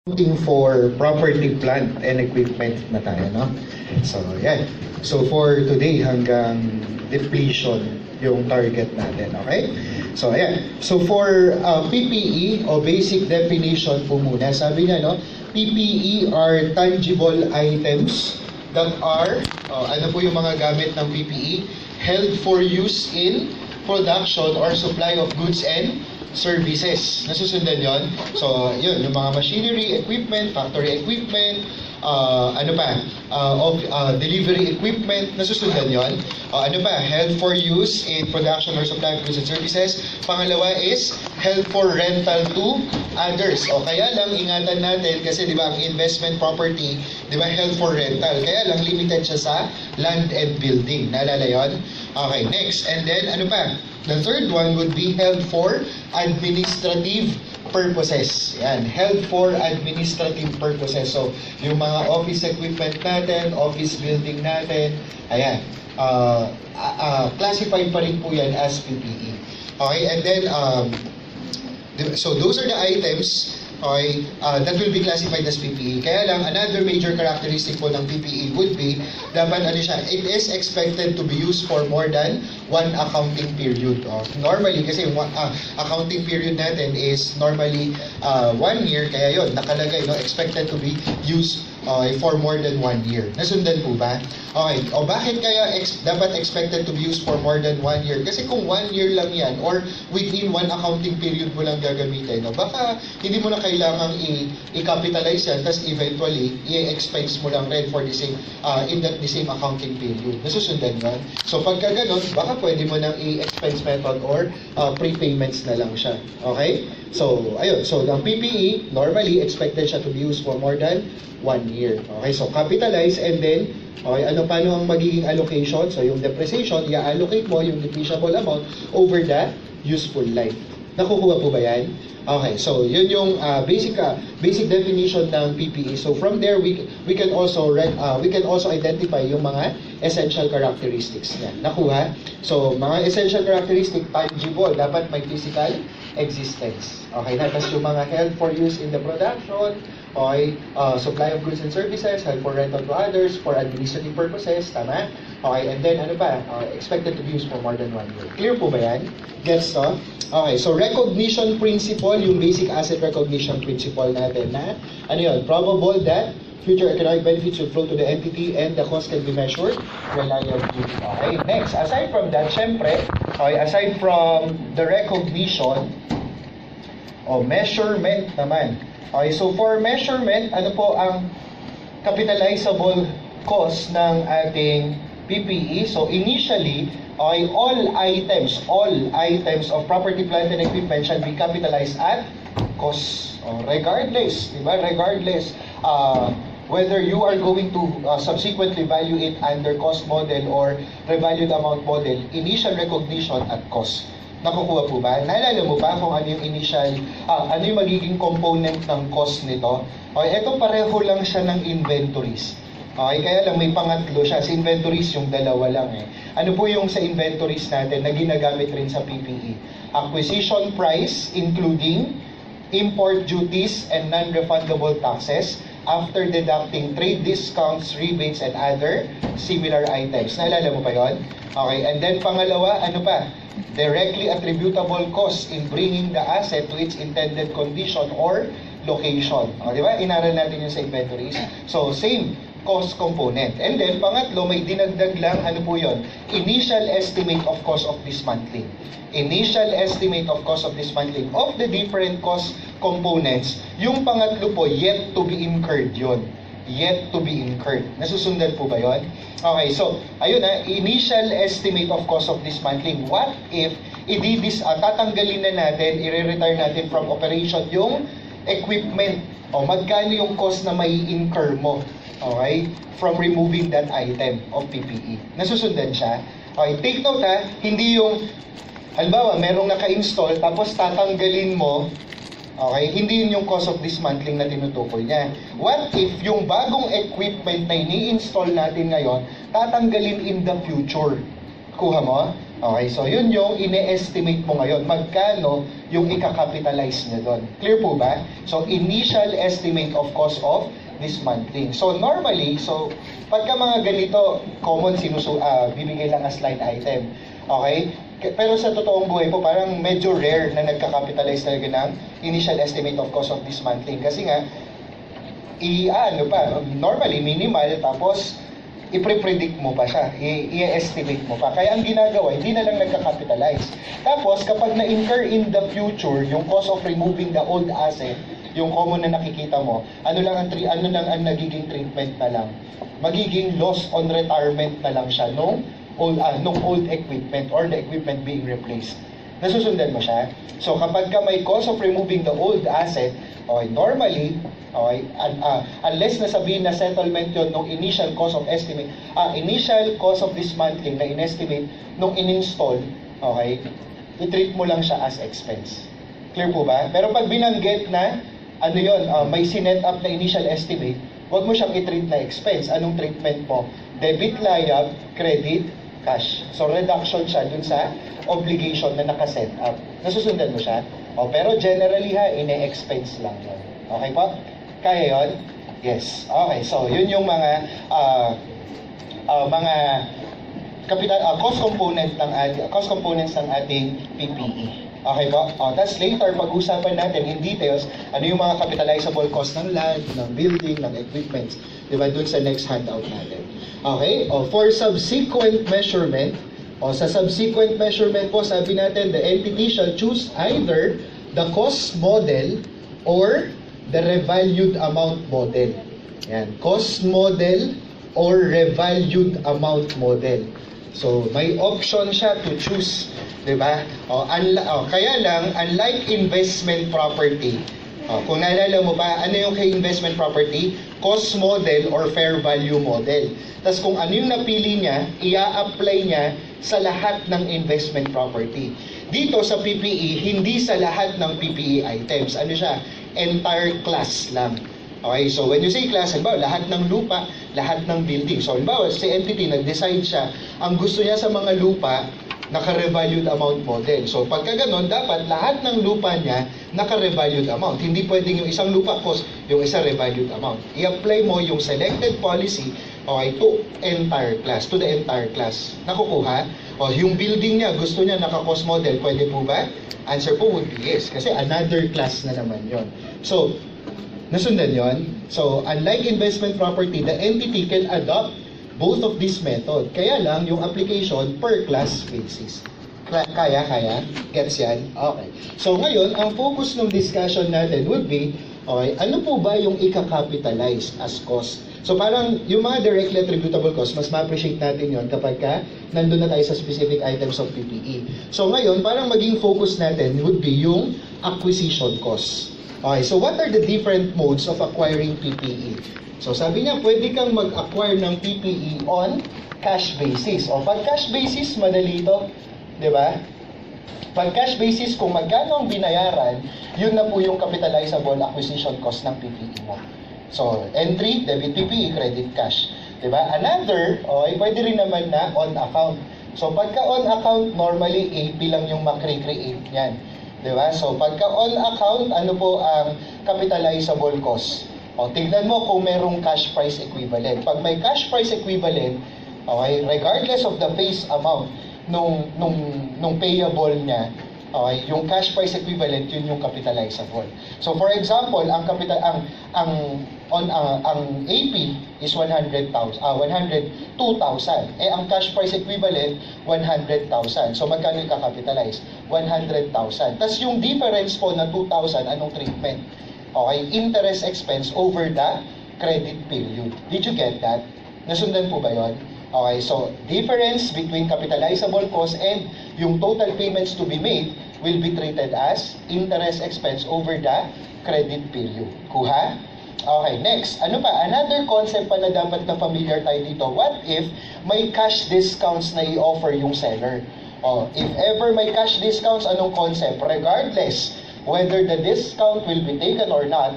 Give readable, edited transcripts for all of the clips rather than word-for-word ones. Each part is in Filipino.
Looking for property, plant, and equipment na tayo, no? So, yan. So, for today, hanggang depletion yung target natin, okay? So, ayan. So, for PPE, o basic definition po muna, sabi niya, no? PPE are tangible items that are, ano po yung mga gamit ng PPE? Held for use in production or supply of goods and services. Nasusundan yon. So, yun, yung mga machinery, equipment, factory equipment, delivery equipment, nasusundan yon. Ano pa? Held for use in production or supply of goods and services. Pangalawa is held for rental to others. O kaya lang, ingatan natin kasi di ba ang investment property, di ba held for rental. Kaya lang limited siya sa land and building. Naalala yon? Okay, next. And then, ano pa? The third one would be held for administrative purposes. Yan, held for administrative purposes. So, yung mga office equipment natin, office building natin, ayan, classified pa rin po yan as PPE. Okay, and then, so those are the items, okay, that will be classified as PPE. Kaya lang, another major characteristic po ng PPE would be, dapat ano siya, it is expected to be used for more than one accounting period. Normally, kasi accounting period natin is normally 1 year, kaya yun, nakalagay, no, expected to be used for more than 1 year. Nasundan po ba? Okay, o bakit kaya dapat expected to be used for more than 1 year? Kasi kung 1 year lang yan, or within one accounting period mo lang gagamitin, no, baka hindi mo na kailangang i-capitalize yan, tapos eventually, i-expense mo lang rin for the same, in the same accounting period. Nasusundan yan? So pagka ganun, baka pwede mo nang i-expense method or prepayments na lang siya. Okay? So, ayun. So, ang PPE, normally, expected siya to be used for more than 1 year. Okay? So, capitalize and then, okay, paano ang magiging allocation? So, yung depreciation, i-allocate mo yung depreciable amount over the useful life. Nakukuha po ba yan? Okay, so yun yung basic definition ng PPE. So from there we can also identify yung mga essential characteristics niya. Nakuha? So mga essential characteristic, tangible, dapat may physical existence. Okay, tapos yung mga held for use in the production, okay, supply of goods and services, held for rental to others, for administrative purposes, tama? Okay, and then ano pa? Expected to be used for more than 1 year. Clear po ba yan? Gets to? Okay, so recognition principle, yung basic asset recognition principle natin na, ano yun? Probable that future economic benefits will flow to the entity and the cost can be measured reliably. Okay, next, aside from that, syempre, okay, aside from the recognition, measurement naman. Okay, so for measurement, ano po ang capitalizable cost ng ating PPE? So initially, okay, all items of property, plant, and equipment shall be capitalized at cost. Regardless, diba? Regardless, whether you are going to subsequently value it under cost model or revalued amount model, initial recognition at cost. Nakukuha po ba? Naalala mo ba kung ano yung initial, ano yung magiging component ng cost nito? Okay, ito pareho lang siya ng inventories. Okay, kaya lang may pangatlo siya. Sa inventories, yung dalawa lang eh. Ano po yung sa inventories natin na ginagamit rin sa PPE? Acquisition price, including import duties and non-refundable taxes after deducting trade discounts, rebates, and other similar items. Naalala mo pa yon? Okay, and then pangalawa, ano pa? Directly attributable costs in bringing the asset to its intended condition or location. O, di ba? Inaral natin yun sa inventories. So, same cost component. And then, pangatlo, may dinagdag lang, ano po yun? Initial estimate of cost of dismantling. Initial estimate of cost of dismantling of the different cost components. Yung pangatlo po, yet to be incurred yun. Yet to be incurred. Nasusundan po ba yun? Okay, so, ayun na, initial estimate of cost of dismantling. What if, tatanggalin na natin, i-retire natin from operation yung equipment? O, magkano yung cost na may incur mo? Okay? From removing that item of PPE. Nasusundan siya? Okay, take note ha, hindi yung, halimbawa, merong naka-install, tapos tatanggalin mo, okay, hindi yun yung cost of dismantling na tinutukoy niya. What if yung bagong equipment na ini-install natin ngayon, tatanggalin in the future? Kuha mo? Okay, so yun yung ine-estimate mo ngayon. Magkano yung ika-capitalize niya doon? Clear po ba? So, initial estimate of cost of dismantling. So, normally, pagka mga ganito, common bibigay lang as line item. Okay? Pero sa totoong buhay po, parang medyo rare na nagka-capitalize talaga ng initial estimate of cost of dismantling. Kasi nga, normally minimal, tapos i-predict mo pa siya, i-estimate mo pa. Kaya ang ginagawa, hindi na lang nagka-capitalize. Tapos, kapag na-incur in the future, yung cost of removing the old asset, yung common na nakikita mo, ano lang ang nagiging treatment na lang? Magiging loss on retirement na lang siya nung old equipment or the equipment being replaced. Nasusundan mo siya? So, kapag ka may cost of removing the old asset, okay, normally, okay, unless nasabihin na settlement yun nung initial cost of dismantling na in-estimate nung in-install, okay, i-treat mo lang siya as expense. Clear po ba? Pero pag binanggit na, may sinet up na initial estimate, huwag mo siyang i-treat na expense. Anong treatment mo? Debit layab, credit, cash. So, reduction siya dun sa obligation na nakaset up. Nasusundan mo siya? Pero generally ine-expense lang yun. Okay po? Kaya yun? Yes. Okay, so yun yung mga cost components ng ating PPE. Okay po? Tapos later, pag-usapan natin in details, ano yung mga capitalizable cost ng land, ng building, ng equipment. Diba? Dun sa next handout natin. Okay? For subsequent measurement, sa subsequent measurement po, sabi natin, the entity shall choose either the cost model or the revalued amount model. Yan. Cost model or revalued amount model. So, may option siya to choose. Diba? Kaya lang, unlike investment property, kung naalala mo pa, ano yung kay investment property? Cost model or fair value model. Tapos kung ano yung napili niya, ia-apply niya sa lahat ng investment property. Dito sa PPE, hindi sa lahat ng PPE items. Ano siya? Entire class lang. Okay, so when you say class, halimbawa, lahat ng lupa, lahat ng building. So, halimbawa, si entity, nag-decide siya, ang gusto niya sa mga lupa, naka-revalued amount model. So, pagka ganon, dapat lahat ng lupa niya, naka-revalued amount. Hindi pwedeng yung isang lupa cost, yung isa revalued amount. I-apply mo yung selected policy, okay, to the entire class. Nakukuha? Yung building niya, gusto niya naka-cost model, pwede po ba? Answer po would be yes, kasi another class na naman yon. So, nasundan yon. So, unlike investment property, the entity can adopt both of this method. Kaya lang, yung application per class basis. Kaya? Gets yan? Okay. So, ngayon, ang focus ng discussion natin would be, okay, ano po ba yung ika-capitalize as cost? So, parang yung mga directly attributable cost, mas ma-appreciate natin yon kapag nandun na tayo sa specific items of PPE. So, ngayon, parang maging focus natin would be yung acquisition cost. Okay, so what are the different modes of acquiring PPE? So sabi niya, pwede kang mag-acquire ng PPE on cash basis. Pag cash basis, madali ito. Diba? Pag cash basis, kung magkano ang binayaran, yun na po yung capitalizable acquisition cost ng PPE mo. So, entry, debit PPE, credit cash. Diba? Another, pwede rin naman na on account. So, pagka on account, normally AP lang yung makre-create niyan. Diba? So, pagka on account, ano po ang capitalizable cost? Tignan mo kung merong cash price equivalent. Pag may cash price equivalent, okay, regardless of the face amount nung payable niya, okay, yung cash price equivalent, yun yung capitalizable. So, for example, ang AP is 102,000. Ang cash price equivalent, 100,000. So, magkano yung kakapitalize? 100,000. Tapos yung difference po na 2,000, anong treatment? Okay, interest expense over the credit period. Did you get that? Nasundan po ba yun? Okay, so difference between capitalizable cost and yung total payments to be made will be treated as interest expense over the credit period. Kuha? Okay, next. Ano pa? Another concept pa na dapat na familiar tayo dito. What if may cash discounts na i-offer yung seller? If ever may cash discounts, anong concept? Regardless whether the discount will be taken or not,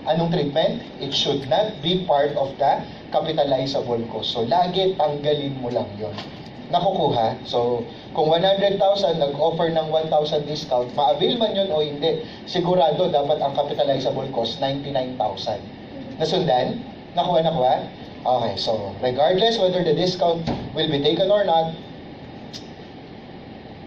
anong treatment? It should not be part of the capitalizable cost. So, lagi tanggalin mo lang yon. Nakukuha? So, Kung 100,000, nag-offer ng 1,000 discount, ma-avail man yun o hindi, sigurado dapat ang capitalizable cost 99,000. Nasundan? Nakuha? Okay, so regardless whether the discount will be taken or not,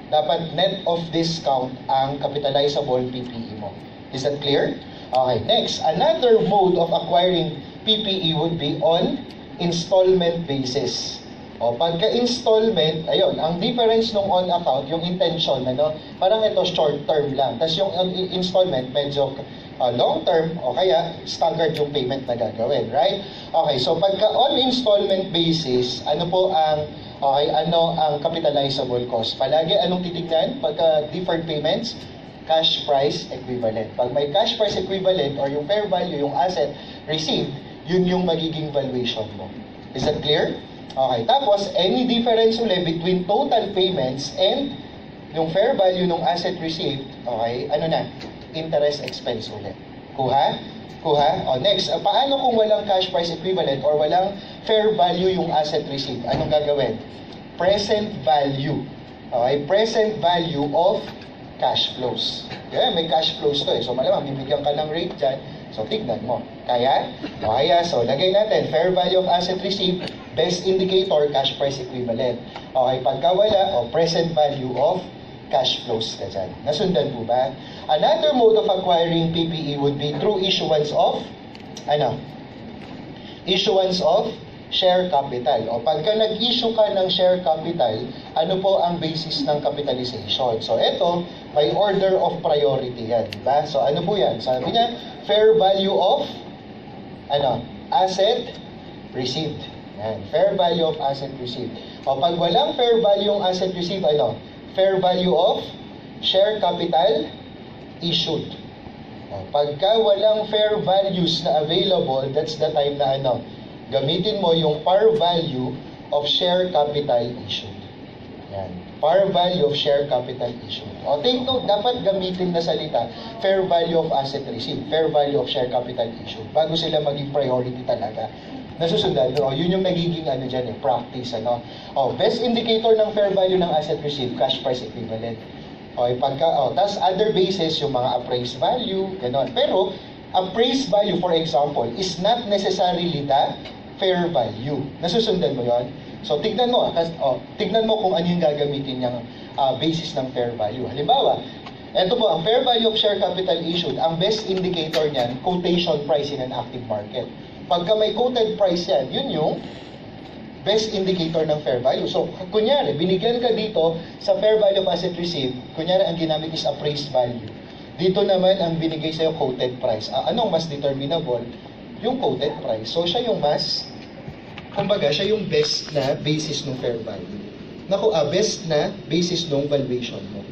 dapat net of discount ang capitalizable PPE mo. Is that clear? Okay, next, another mode of acquiring PPE would be on installment basis. O, pagka-installment, ayun, ang difference nung on account, yung intention, ano, parang ito short term lang. Tapos yung installment, medyo long term, o kaya staggered yung payment na gagawin, right? Okay, so pagka on installment basis, ano ang capitalizable cost? Palagi, anong titignan? Pagka deferred payments, cash price equivalent. Pag may cash price equivalent or yung fair value, yung asset received, yun yung magiging valuation mo. Is that clear? Okay, tapos any difference ulit between total payments and yung fair value ng asset received, okay, interest expense ulit. Kuha? O next, paano kung walang cash price equivalent or walang fair value yung asset received? Anong gagawin? Present value. Okay, present value of cash flows. Kaya may cash flows to eh. So malamang bibigyan ka ng rate dyan. So tignan mo. Kaya? O kaya, so lagay natin, fair value of asset received, best indicator, cash price equivalent. Okay, pagka wala, present value of cash flows ka dyan. Nasundan po ba? Another mode of acquiring PPE would be through issuance of share capital. O pagka nag-issue ka ng share capital, ano po ang basis ng capitalization? So ito, by order of priority yan. Diba? So ano po yan? Sabi niya, fair value of asset received. Yan. Fair value of asset received. O pag walang fair value yung asset received, fair value of share capital issued. O, pagka walang fair values na available, that's the time na gamitin mo yung par value of share capital issued. Yan. Par value of share capital issued. O, take note, dapat gamitin na salita, fair value of asset received, fair value of share capital issued, bago sila maging priority talaga. Nasusundan, yun yung nagiging practice, best indicator ng fair value ng asset received, cash price equivalent. Okay, tas other basis, yung mga appraised value, gano'n. Pero, appraised value, for example, is not necessarily the fair value. Nasusundan mo yon? So, tignan mo kung ano yung gagamitin niyang basis ng fair value. Halimbawa, ito po, ang fair value of share capital issued, ang best indicator niyan, quotation price in an active market. Pagka may quoted price yan, yun yung best indicator ng fair value. So, kunyari, binigyan ka dito sa fair value of asset received, kunyari, ang ginamit is appraised value. Dito naman, ang binigay sa'yo, quoted price. Anong mas determinable? Yung quoted price. So, siya yung siya yung best na basis ng fair value. Best na basis ng valuation mo.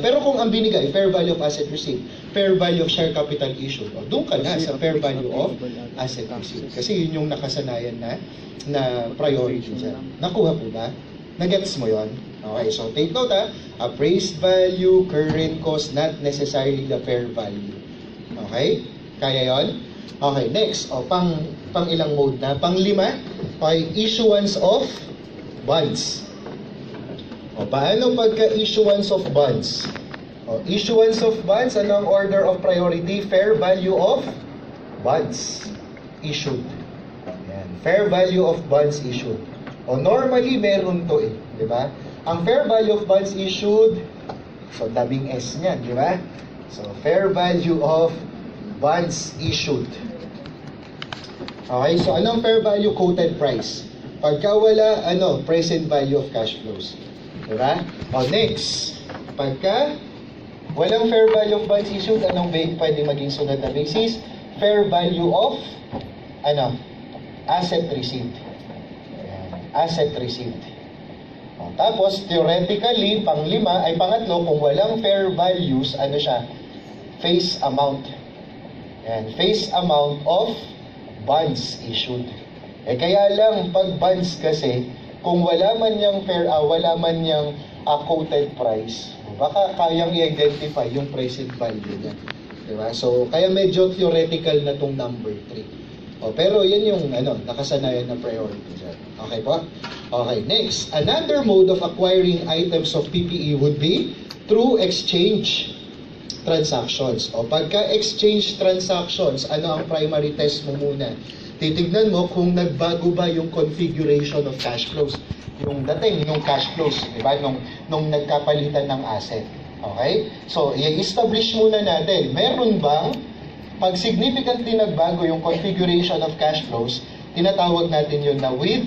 Pero kung ang binigay, fair value of asset received, fair value of share capital issued, doon ka na sa fair value of asset received. Kasi yun yung nakasanayan na priority dyan. Nakuha po ba? Nagets mo yon? Okay, so take note appraised value, current cost, not necessarily the fair value. Okay? Kaya yon? Okay, next, pang ilang mode na? Pang 5, issuance of bonds. Paano pagka-issuance of bonds? Issuance of bonds, anong order of priority? Fair value of bonds issued. Yan. Fair value of bonds issued. Normally, meron to di ba? Ang fair value of bonds issued, so daming S niyan, di ba? So, fair value of bonds issued. Okay, so anong fair value? Quoted price. Pagka wala, present value of cash flows. Diba? Next, pagka walang fair value of bonds issued, anong pwede maging sunod na basis? Fair value of asset received. Asset received. Tapos, theoretically, pangatlo, kung walang fair values, face amount. Face amount of bonds issued. Kaya lang, pag bonds kasi, kung wala man niyang quoted price, baka kayang i-identify yung present value niya. Diba? So, kaya medyo theoretical na tong number 3. Pero yan yung nakasanayan na priority dyan. Okay po? Okay, next. Another mode of acquiring items of PPE would be through exchange transactions. Pagka exchange transactions, ano ang primary test mo muna? Titignan mo kung nagbago ba yung configuration of cash flows. Yung dating, yung cash flows, di ba? Nung nagkapalitan ng asset. Okay? So, i-establish muna natin, meron bang, pag significantly nagbago yung configuration of cash flows, tinatawag natin yun na with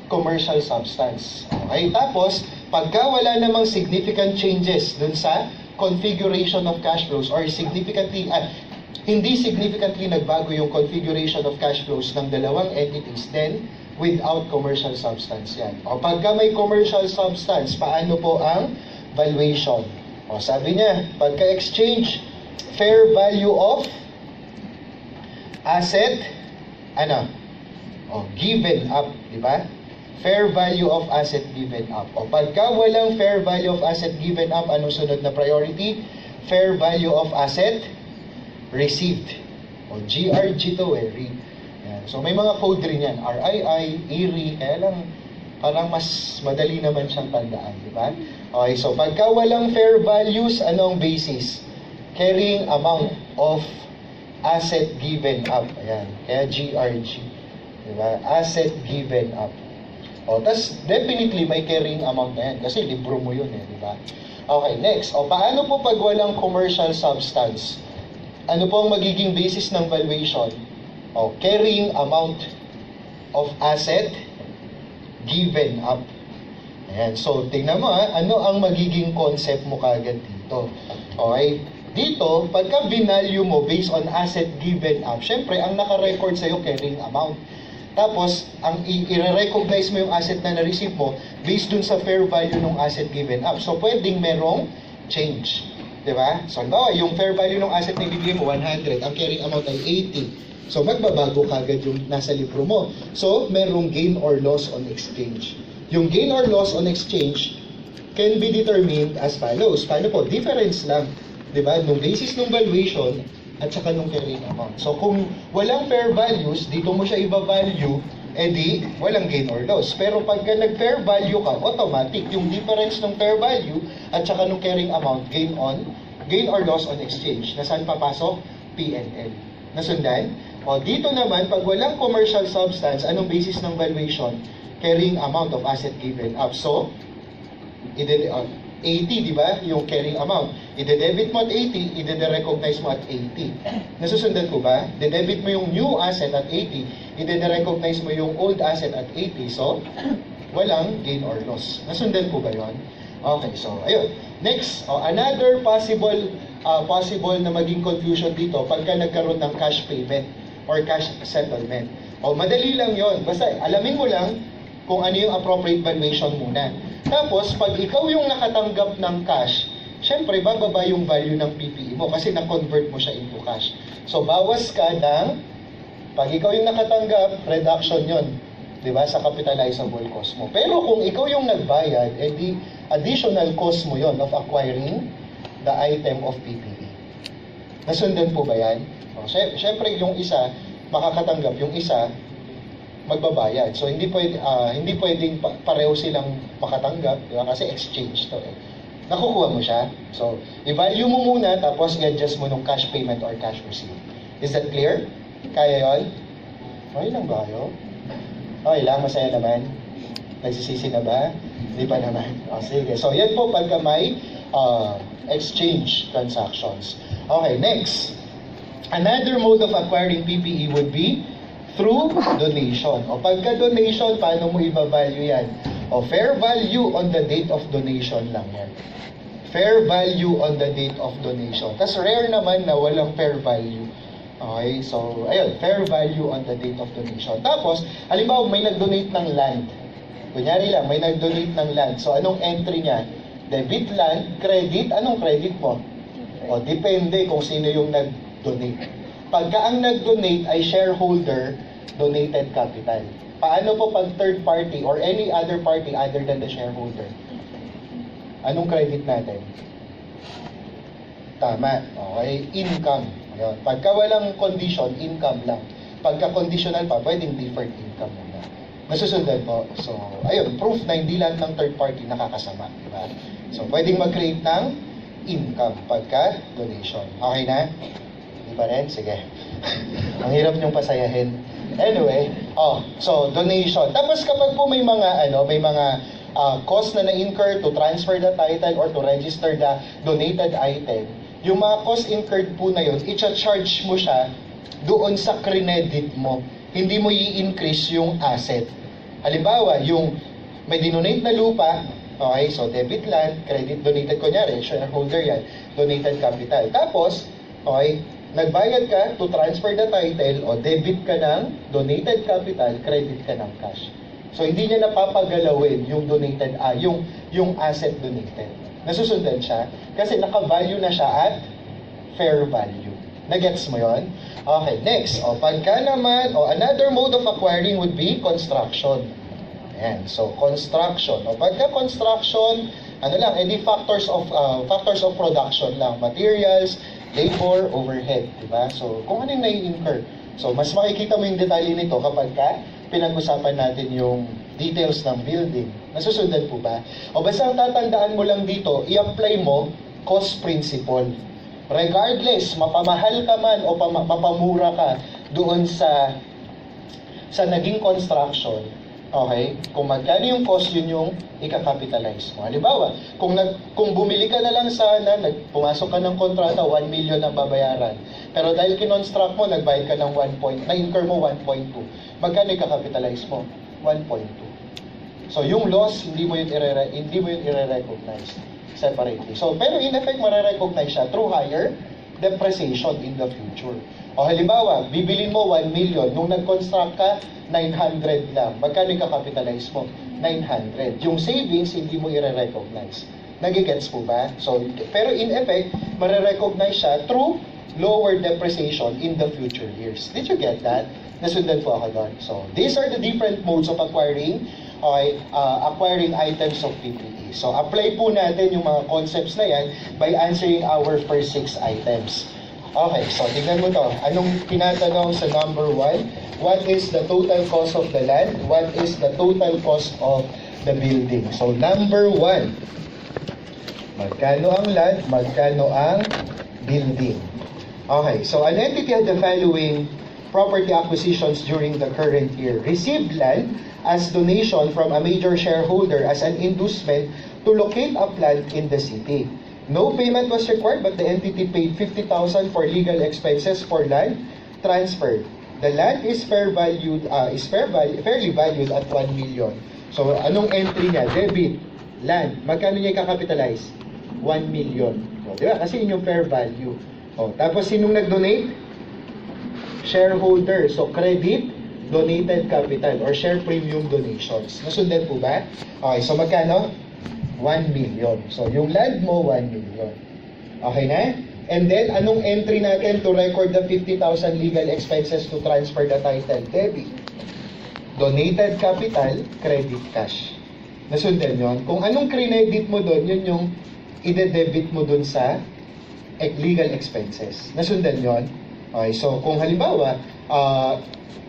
commercial substance. Okay? Tapos, pagka wala namang significant changes dun sa configuration of cash flows or hindi significantly nagbago yung configuration of cash flows ng dalawang entities, then without commercial substance yan. Pagka may commercial substance, paano po ang valuation? Sabi niya, pagka exchange fair value of asset, given up, di ba? Fair value of asset given up. Pagka walang fair value of asset given up, anong sunod na priority? Fair value of asset received. GRG to Yan. So may mga code rin yan. RII, ERI, kaya lang parang mas madali naman siyang tandaan, di ba? Okay, so pagka walang fair values, anong basis? Carrying amount of asset given up. Ayan, kaya GRG. Di ba? Asset given up. Tas definitely may carrying amount na yan kasi libro mo yun di ba? Okay, next. Paano po pag walang commercial substance? Ano po ang magiging basis ng valuation? Carrying amount of asset given up. Ayan. So, tingnan mo ano ang magiging concept mo kagad dito. Okay? Dito, pagka binalue mo based on asset given up, syempre, ang naka-record sa'yo carrying amount. Tapos, ang i-recognize mo yung asset na na-receive mo based dun sa fair value ng asset given up. So, pwedeng merong change. Diba? So, yung fair value ng asset na ibigay mo, 100. Ang carrying amount ay 80. So, magbabago kagad yung nasa libro mo. So, merong gain or loss on exchange. Yung gain or loss on exchange can be determined as follows. Paano po? Difference lang. Diba? Nung basis ng valuation at saka nung carrying amount. So, kung walang fair values, dito mo siya iba-value, edi walang gain or loss. Pero pagka nag-fair value ka, automatic, yung difference ng fair value at saka nung carrying amount, gain or loss on exchange. Nasaan papasok? P&L. Nasundan? Dito naman, pag walang commercial substance, anong basis ng valuation? Carrying amount of asset given up. So, 80, di ba? Yung carrying amount. I-debit mo at 80, i-recognize mo at 80. Nasusundan ko ba? I-debit mo yung new asset at 80, i-recognize mo yung old asset at 80. So, walang gain or loss. Nasundan ko ba yon? Okay, so, ayun. Next, another possible na maging confusion dito pagka nagkaroon ng cash payment or cash settlement. Madali lang yon. Basta alamin mo lang kung ano yung appropriate valuation muna. Tapos, pag ikaw yung nakatanggap ng cash, syempre, bababa yung value ng PPE mo kasi na-convert mo siya into cash. So, bawas ka ng, pag ikaw yung nakatanggap, reduction yon, di ba, sa capitalizable cost mo. Pero kung ikaw yung nagbayad, edi additional cost mo yon of acquiring the item of PPE. Nasundan po ba yan? Syempre, yung isa, makakatanggap, yung isa, magbabayad. So hindi pwedeng pareho silang makatanggap, di ba? Kasi exchange to Nakukuha mo siya. So, i-value mo muna tapos i-adjust mo ng cash payment or cash receipt. Is that clear? Kaya 'yon? Okay lang ba kayo? Okay lang, masaya naman. Nagsisisi na ba? Hindi pa naman. Sige. So, yan po pagka may exchange transactions. Okay, next. Another mode of acquiring PPE would be through donation. Pagka donation, paano mo i-value yan? Fair value on the date of donation lang yan. Fair value on the date of donation. Tapos rare naman na walang fair value. Okay, so, ayun, fair value on the date of donation. Tapos, halimbawa, may nag-donate ng land. Kunyari lang, may nag-donate ng land. So, anong entry niya? Debit land, credit. Anong credit mo? Depende kung sino yung nag-donate. Pagka ang nag-donate ay shareholder, donated capital. Paano po pag third party or any other party other than the shareholder? Anong credit natin? Tama. Okay, income. Ayun. Pagka walang condition, income lang. Pagka conditional pa, pwedeng deferred income muna. Nasusundan po. So, ayun, proof na hindi lahat ng third party nakakasama. Diba? So, pwedeng mag-create ng income pagka donation. Okay na? Di ba rin? Sige. Ang hirap niyong pasayahin. Anyway, so donation. Tapos kapag po may mga cost na na-incur to transfer the title or to register the donated item, yung mga cost incurred po na yun, i-charge mo siya doon sa credit mo. Hindi mo i-increase yung asset. Halimbawa, yung may dinonate na lupa, okay, so debit land, credit donated, kunyari, shareholder yan, donated capital. Tapos, okay, nagbayad ka to transfer the title o debit ka ng donated capital, credit ka ng cash. So, hindi niya napapagalawin yung donated, yung asset donated. Nasusundan siya kasi naka-value na siya at fair value. Nagets mo yon? Okay, next. Pagka naman, another mode of acquiring would be construction. Ayan, so construction. Pagka construction, any factors of production lang, materials, labor, overhead, diba? So, kung ano yung nai-incur. So, mas makikita mo yung detalye nito kapag pinag-usapan natin yung details ng building. Nasusundan po ba? Basta ang tatandaan mo lang dito, i-apply mo cost principle. Regardless, mapamahal ka man o mapamura ka doon sa naging construction, okay? Kung magkano yung cost, yun yung ika-capitalize mo. Halimbawa, kung bumili ka na lang sana, pumasok ka ng kontrata, 1 million ang babayaran. Pero dahil kinonstruct mo, nagbayad ka ng na-incur mo 1.2. Magkano ika-capitalize mo? 1.2. So, yung loss, hindi mo yun i-recognize separately. So, pero in effect, marirecognize siya through higher depreciation in the future. Halimbawa, bibilin mo 1 million, nung nag-construct ka, 900 lang. Magkano ka-capitalize mo? 900. Yung savings, hindi mo i-recognize. Nagigets po ba? So, pero in effect, marirecognize siya through lower depreciation in the future years. Did you get that? Nasundan po ako doon. So, these are the different modes of acquiring items of PPE. So, apply po natin yung mga concepts na yan by answering our first 6 items. Okay, so tingnan mo to. Anong tinatanong sa number 1? What is the total cost of the land? What is the total cost of the building? So, number 1. Magkano ang land? Magkano ang building? Okay, so an entity had the following property acquisitions during the current year. Received land as donation from a major shareholder as an inducement to locate a plant in the city. No payment was required, but the entity paid 50,000 for legal expenses for land transferred. The land is fairly valued at 1 million. So, anong entry niya? Debit, land. Magkano niya i-capitalize? 1 million. Diba? Kasi yun yung fair value. Tapos, sinong nag-donate? Shareholder. So, credit, donated capital or share premium donations. Nasundan po ba? Okay, so magkano? 1 million. So, yung land mo, 1 million. Okay na? And then, anong entry natin to record the 50,000 legal expenses to transfer the title? Debit. Donated capital, credit cash. Nasundan yun? Kung anong credit mo doon, yun yung ide-debit mo doon sa legal expenses. Nasundan yun? Okay, so kung halimbawa,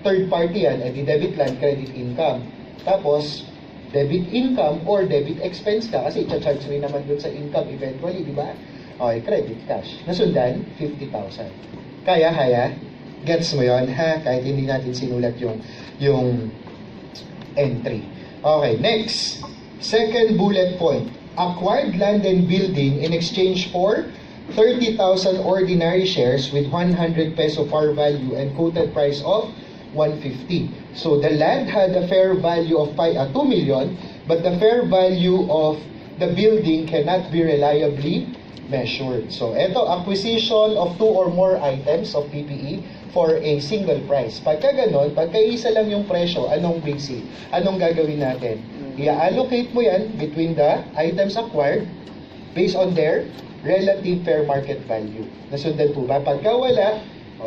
third party yan, edi debit land, credit income. Tapos, debit income or debit expense ka kasi i-charge rin naman dun sa income eventually, di ba? Okay, credit cash. Nasundan, 50,000. Kaya? Gets mo yon ha? Kahit hindi natin sinulat yung entry. Okay, next. Second bullet point. Acquired land and building in exchange for 30,000 ordinary shares with 100 peso par value and quoted price of 150. So the land had a fair value of 2 million, but the fair value of the building cannot be reliably measured. So ito, acquisition of 2 or more items of PPE for a single price. Pagka ganon, pagka isa lang yung presyo, anong basic? Anong gagawin natin? I-allocate mo yan between the items acquired based on their relative fair market value. Nasundan po ba? Pagka wala,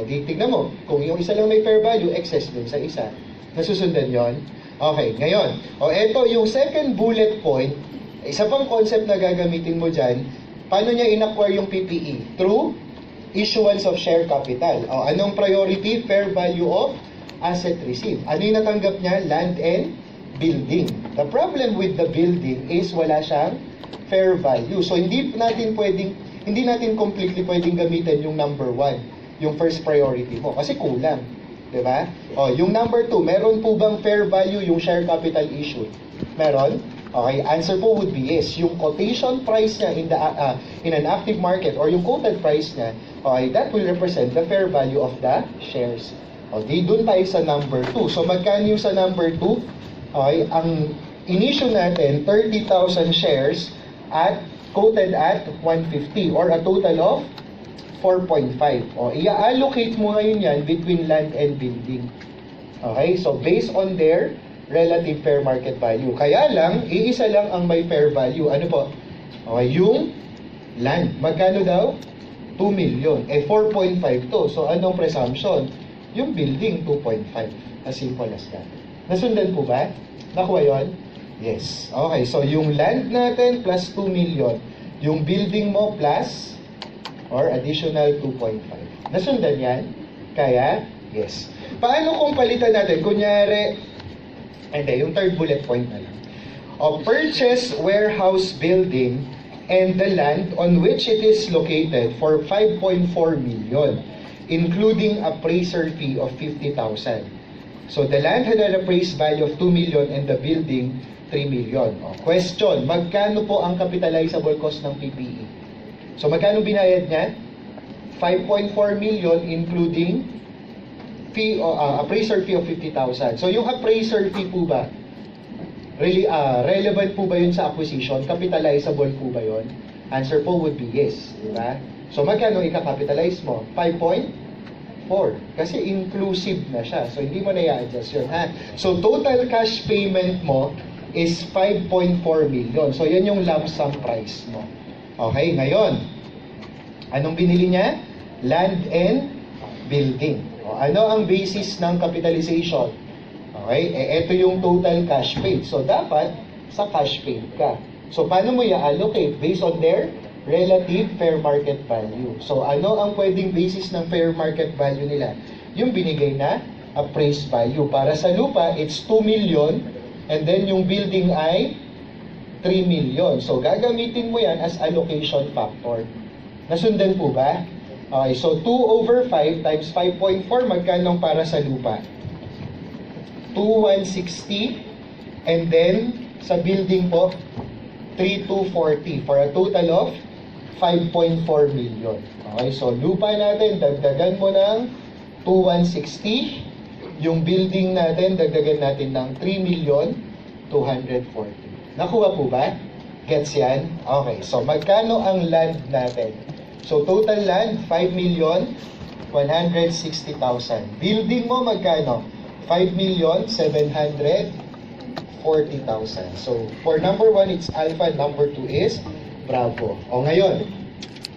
di tignan mo. Kung yung isa lang may fair value, excess dun sa isa. Nasusundan yon. Okay, ngayon. Ito yung second bullet point. Isa pang concept na gagamitin mo dyan. Paano niya in-acquire yung PPE? Through issuance of share capital. Anong priority? Fair value of asset received. Ano yung natanggap niya? Land and building. The problem with the building is wala siyang fair value. So hindi natin completely pwedeng gamitin yung number 1, yung first priority mo kasi kulang, 'di ba? Oh, yung number 2, meron po bang fair value yung share capital issued? Meron? Okay, answer po would be yes. Yung quotation price niya in an active market or yung quoted price niya, okay, that will represent the fair value of the shares. Okay, doon tayo sa number 2. So magkano yung sa number 2? Okay, ang inisyo natin 30,000 shares at quoted at 150 or a total of 4.5. O, i-allocate mo ngayon yan between land and building. Okay, so based on their relative fair market value. Kaya lang, iisa lang ang may fair value. Ano po? Okay, yung land. Magkano daw? 2 million. 4.5 to. So anong presumption? Yung building, 2.5. As simple as that. Nasundan po ba? Nakuha yun? Yes. Okay, so yung land natin plus 2 million. Yung building mo plus or additional 2.5. Nasundan yan? Kaya, yes. Paano kung palitan natin? Kunyari, yung third bullet point na lang. Purchase warehouse building and the land on which it is located for 5.4 million, including appraiser fee of 50,000. So the land had an appraised value of 2 million and the building 3 million. Question, magkano po ang capitalizable cost ng PPE? So magkano binayad niya? 5.4 million including fee appraiser fee of 50,000. So yung appraiser fee po ba? Really relevant po ba yun sa acquisition? Capitalizable po ba yun? Answer po would be yes, di ba? So magkano i-capitalize mo? 5.4 kasi inclusive na siya. So hindi mo na i-adjust yun, ha? So total cash payment mo is 5.4 million. So yan yung lump sum price mo. Okay, ngayon, anong binili niya? Land and building. O, ano ang basis ng capitalization? Okay, ito yung total cash paid. So dapat sa cash paid ka. So paano mo i-allocate? Based on their relative fair market value. So ano ang pwedeng basis ng fair market value nila? Yung binigay na appraised value. Para sa lupa, it's 2 million and then yung building ay 3 million. So gagamitin mo yan as allocation factor. Nasundan po ba? Okay, so 2 over 5 times 5.4, magkano para sa lupa? 2,160 and then sa building po 3,240 for a total of 5.4 million. Okay, so lupa natin, dagdagan mo ng 2,160. Yung building natin, dagdagan natin ng 3,240,000. Nakuha po ba? Gets yan? Okay, so magkano ang land natin? So total land, 5,160,000. Building mo magkano? 5,740,000. So for number 1, it's alpha. Number 2 is Bravo. O ngayon,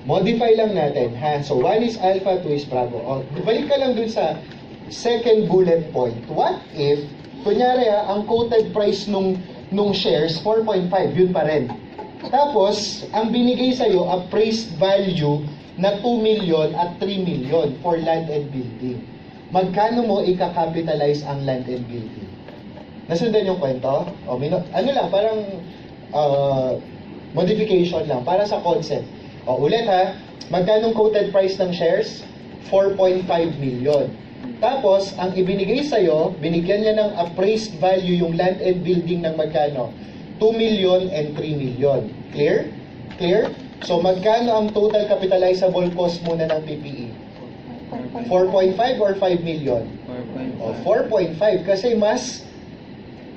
modify lang natin, ha? So 1 is alpha, 2 is Bravo. O, balik ka lang dun sa second bullet point. What if, kunyari ang quoted price nung shares, 4.5, yun pa rin. Tapos, ang binigay sa'yo, appraised value na 2 million at 3 million for land and building. Magkano mo i-capitalize ang land and building? Nasundan yung kwento? O, ano lang, parang modification lang, para sa concept. O, ulit ha, magkano quoted price ng shares? 4.5 million. Tapos, ang ibinigay sa'yo, binigyan niya ng appraised value yung land and building ng magkano? 2 million and 3 million. Clear? Clear? So, magkano ang total capitalizable cost muna ng PPE? 4.5 or 5 million? 4.5. Kasi mas,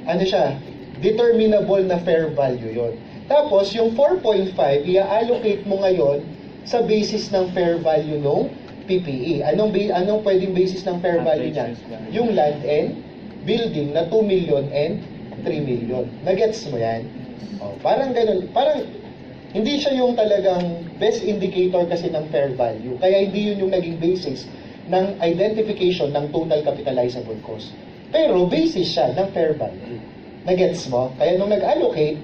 ano siya, determinable na fair value yon. Tapos, yung 4.5, i-allocate mo ngayon sa basis ng fair value ng PPE. Anong pwedeng basis ng fair value niya? Yung land and building na 2 million and 3 million. Nagets mo yan? O, parang ganun. Parang hindi siya yung talagang best indicator kasi ng fair value. Kaya hindi yun yung naging basis ng identification ng total capitalizable cost. Pero basis siya ng fair value. Nagets mo? Kaya nung nag-allocate,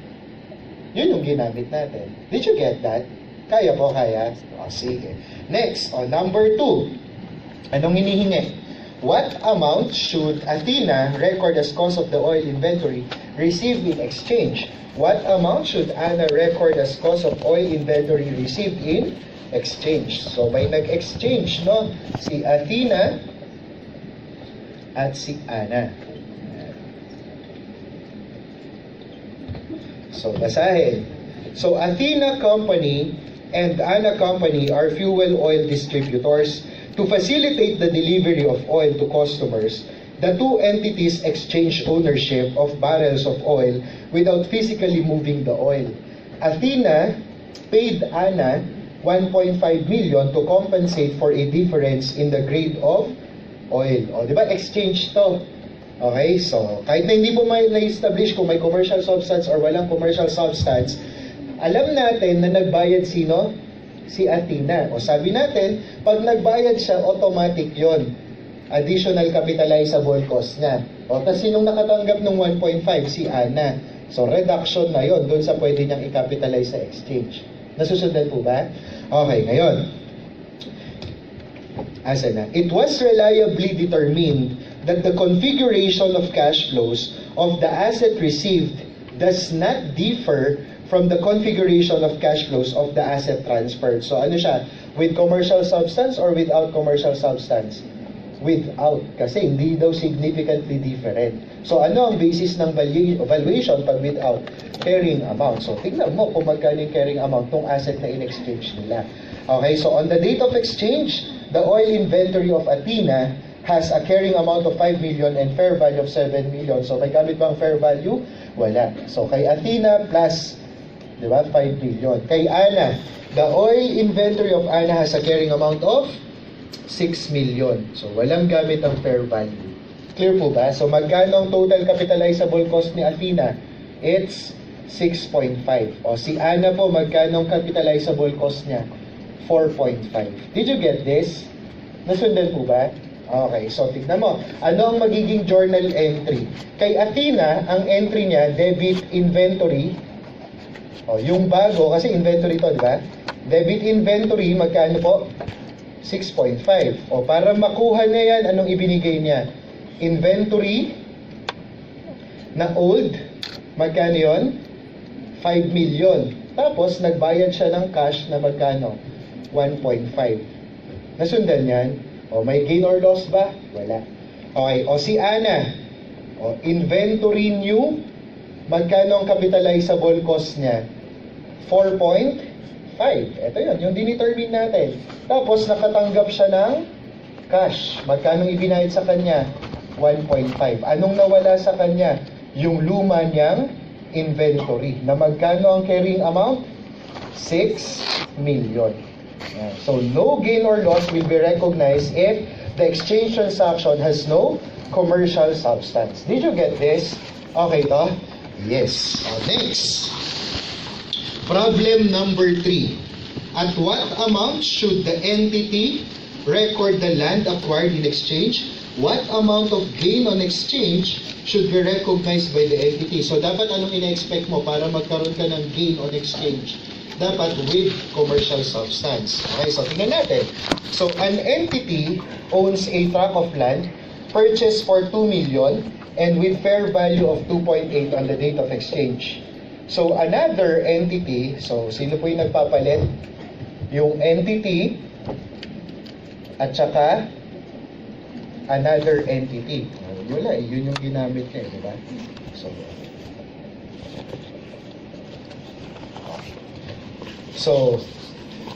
yun yung ginamit natin. Did you get that? Kaya po, kaya? O, sige. Next, number 2. Anong hinihingi? what amount should Athena record as cost of the oil inventory received in exchange? What amount should Anna record as cost of oil inventory received in exchange? So may nag-exchange, no? Si Athena at si Anna. So basahin. So Athena Company and Anna Company are fuel oil distributors. To facilitate the delivery of oil to customers, the two entities exchange ownership of barrels of oil without physically moving the oil. Athena paid Anna 1.5 million to compensate for a difference in the grade of oil. O, di ba? Exchange to. Okay, so kahit na hindi po may na-establish kung may commercial substance or walang commercial substance, alam natin na nagbayad sino? Si Athena. O sabi natin, pag nagbayad siya, automatic yon, additional capitalizable cost niya. O tapos sinong nakatanggap ng 1.5? Si Anna. So reduction na yon doon sa pwede niyang i-capitalize sa exchange. Nasusundan po ba? Okay, ngayon. Asa na? It was reliably determined that the configuration of cash flows of the asset received does not differ from the configuration of cash flows of the asset transferred. So ano siya? With commercial substance or without commercial substance? Without. Kasi hindi daw significantly different. So ano ang basis ng valuation pag without? Carrying amount. So tingnan mo kung magkano yung carrying amount ng asset na in-exchange nila. Okay, so on the date of exchange, the oil inventory of Athena has a carrying amount of 5 million and fair value of 7 million. So may gamit bang fair value? Wala. So kay Athena plus, di ba, 5 million. Kay Anna, the oil inventory of Anna has a carrying amount of 6 million. So walang gamit ang fair value. Clear po ba? So magkano ang total capitalizable cost ni Athena? It's 6.5. O si Anna po, magkano ang capitalizable cost niya? 4.5. Did you get this? Nasundan po ba? Okay, so tignan mo. Ano ang magiging journal entry? Kay Athena, ang entry niya, debit inventory. O, yung bago, kasi inventory to, di ba? Debit inventory, magkano po? 6.5. O, para makuha niya yan, anong ibinigay niya? Inventory na old, magkano yun? 5 million. Tapos, nagbayad siya ng cash na magkano? 1.5. Nasundan yan? O, may gain or loss ba? Wala. Okay, o si Anna, o, inventory new, magkano ang capitalizable cost niya? 4.5. Ito yun, yung dinetermine natin. Tapos, nakatanggap siya ng cash. Magkano ibinayad sa kanya? 1.5. Anong nawala sa kanya? Yung luma niyang inventory. Na magkano ang carrying amount? 6 million. So, no gain or loss will be recognized if the exchange transaction has no commercial substance. Did you get this? Okay to? Yes. Next. Problem number 3. At what amount should the entity record the land acquired in exchange? What amount of gain on exchange should be recognized by the entity? So, dapat anong ina-expect mo para magkaroon ka ng gain on exchange? Dapat with commercial substance. Okay, so tingnan natin. So, an entity owns a tract of land purchased for 2 million and with fair value of 2.8 on the date of exchange. So, another entity, so sino po yung nagpapalit? Yung entity at saka another entity. Wala, yun yung ginamit niya, di ba? So,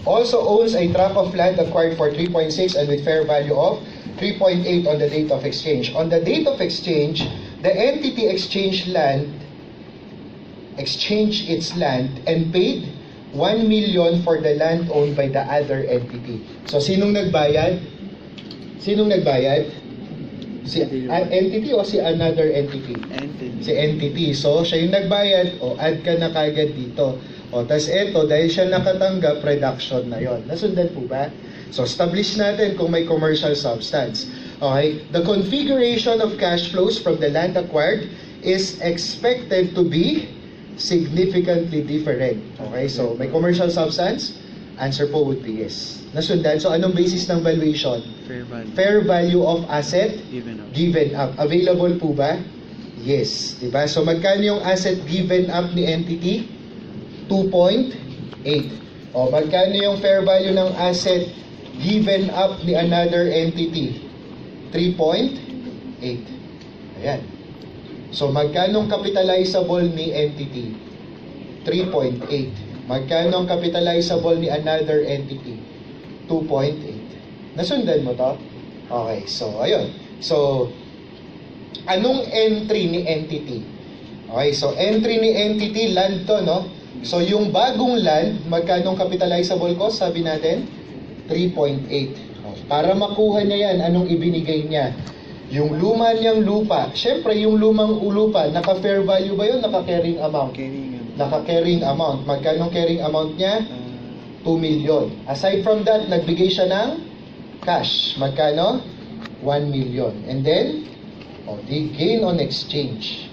also owns a tract of land acquired for 3.6 and with fair value of 3.8 on the date of exchange. On the date of exchange, the entity exchanged its land and paid 1 million for the land owned by the other entity. So, sinong nagbayad? Sinong nagbayad? Si entity o si another entity? Entity. Si entity. So, siya yung nagbayad, o add ka na kagad dito. O, tas eto, dahil siya nakatanggap, reduction na yon. Nasundan po ba? So, establish natin kung may commercial substance. Okay? The configuration of cash flows from the land acquired is expected to be significantly different. Okay? So, may commercial substance? Answer po would be yes. Nasundan? So, anong basis ng valuation? Fair value. Fair value of asset Given up. given up. Available po ba? Yes. Diba? So, magkano yung asset given up ni entity? 2.8. O, magkano yung fair value ng asset given up ni another entity? 3.8. Ayan. So, magkano ang capitalizable ni entity? 3.8. Magkano ang capitalizable ni another entity? 2.8. Nasundan mo to? Okay, so, ayun. So, anong entry ni entity? Okay, so, entry ni entity, land to, no? So, yung bagong land, magkano ang capitalizable cost? Sabi natin? 3.8. Para makuha niya yan, anong ibinigay niya? Yung luma niyang lupa. Siyempre, yung lumang lupa, naka-fair value ba yun? Naka-carrying amount? Naka-carrying amount. Magkano carrying amount niya? 2 million. Aside from that, nagbigay siya ng cash. Magkano? 1 million. And then, the gain on exchange.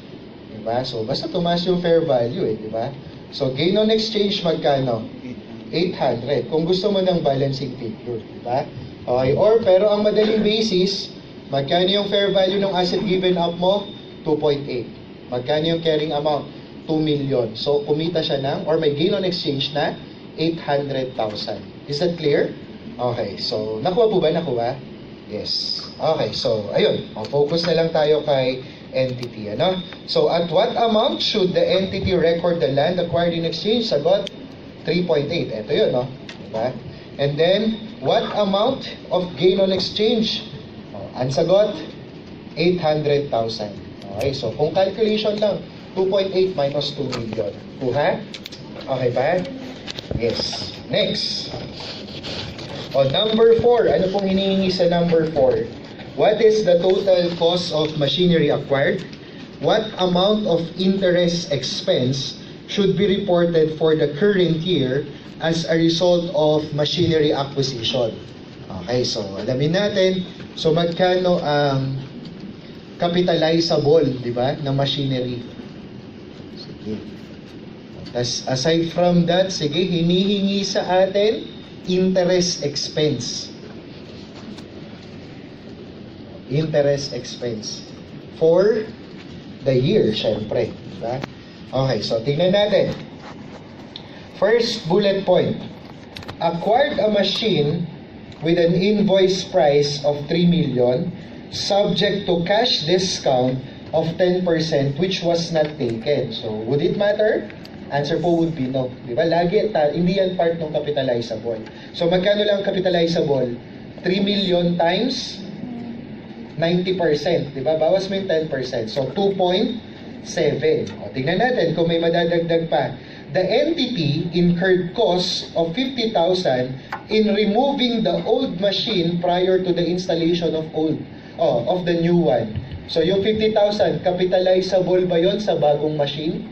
Diba? So, basta tumaas yung fair value diba? So, gain on exchange, magkano? 800. Kung gusto mo ng balancing figure. Diba? Okay. Or, pero ang madaling basis, magkano yung fair value ng asset given up mo? 2.8. Magkano yung carrying amount? 2 million. So, kumita siya ng, or may gain on exchange na 800,000. Is that clear? Okay. So, nakuha po ba? Nakuha? Yes. Okay. So, ayun. Focus na lang tayo kay entity. Ano? So, at what amount should the entity record the land acquired in exchange? Sagot, 3.8. Ito yun, no? Diba? And then, what amount of gain on exchange? Ang sagot, 800,000. Okay. So, kung calculation lang, 2.8 minus 2 million. Kuha? Okay ba? Yes. Next. Number 4. Ano pong hinihingi sa number 4? What is the total cost of machinery acquired? What amount of interest expense should be reported for the current year as a result of machinery acquisition? Okay, so alamin natin. So magkano ang capitalizable, di ba, ng machinery? Tas aside from that, sige, hinihingi sa atin interest expense. Interest expense for the year, syempre. Diba? Okay, so tingnan natin. First bullet point. Acquired a machine with an invoice price of 3 million subject to cash discount of 10% which was not taken. So, would it matter? Answer po would be no. Di ba? Lagi, hindi yan part ng capitalizable. So, magkano lang capitalizable? 3 million times 90%. Di ba? Bawas mo yung 10%. So, 2.7. O, tingnan natin kung may madadagdag pa. The entity incurred costs of 50,000 in removing the old machine prior to the installation of the new one. So, yung 50,000, capitalizable ba yon sa bagong machine?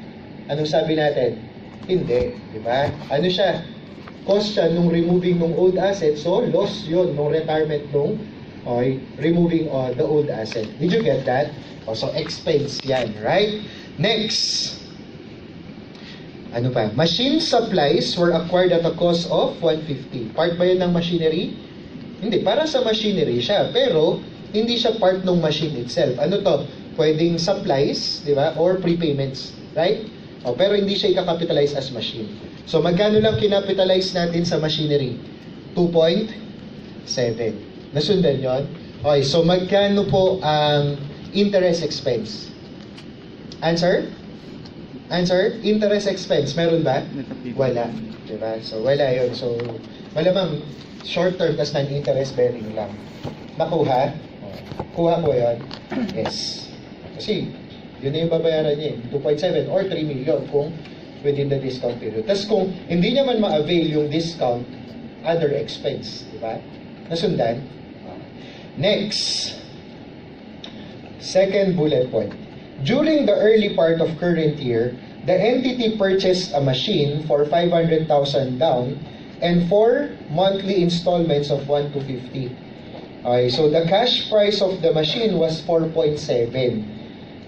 Anong sabi natin? Hindi. Di ba? Ano siya? Cost siya nung removing ng old asset. So, loss yon nung retirement nung removing the old asset. Did you get that? So, expense yan. Right? Next. Ano pa? Machine supplies were acquired at a cost of 150. Part ba yan ng machinery? Hindi. Para sa machinery siya. Pero, hindi siya part ng machine itself. Ano to? Pwedeng supplies, di ba? Or prepayments, right? Pero hindi siya i-capitalize as machine. So, magkano lang kinapitalize natin sa machinery? 2.7. Nasundan yon? Okay, so magkano po ang interest expense? Answer? Answer? Interest expense. Meron ba? Wala. Di ba? So, wala yon. So, malamang short term tas non-interest bearing lang. Nakuha? Kuha ko yun? Yes. Kasi, yun na yung babayaran niya 2.7 or 3 million kung within the discount period. Tapos kung hindi niya man ma-avail yung discount, other expense. Diba? Nasundan? Next. Second bullet point. During the early part of current year, the entity purchased a machine for 500,000 down and 4 monthly installments of 1 to 50. Okay, so the cash price of the machine was 4.7.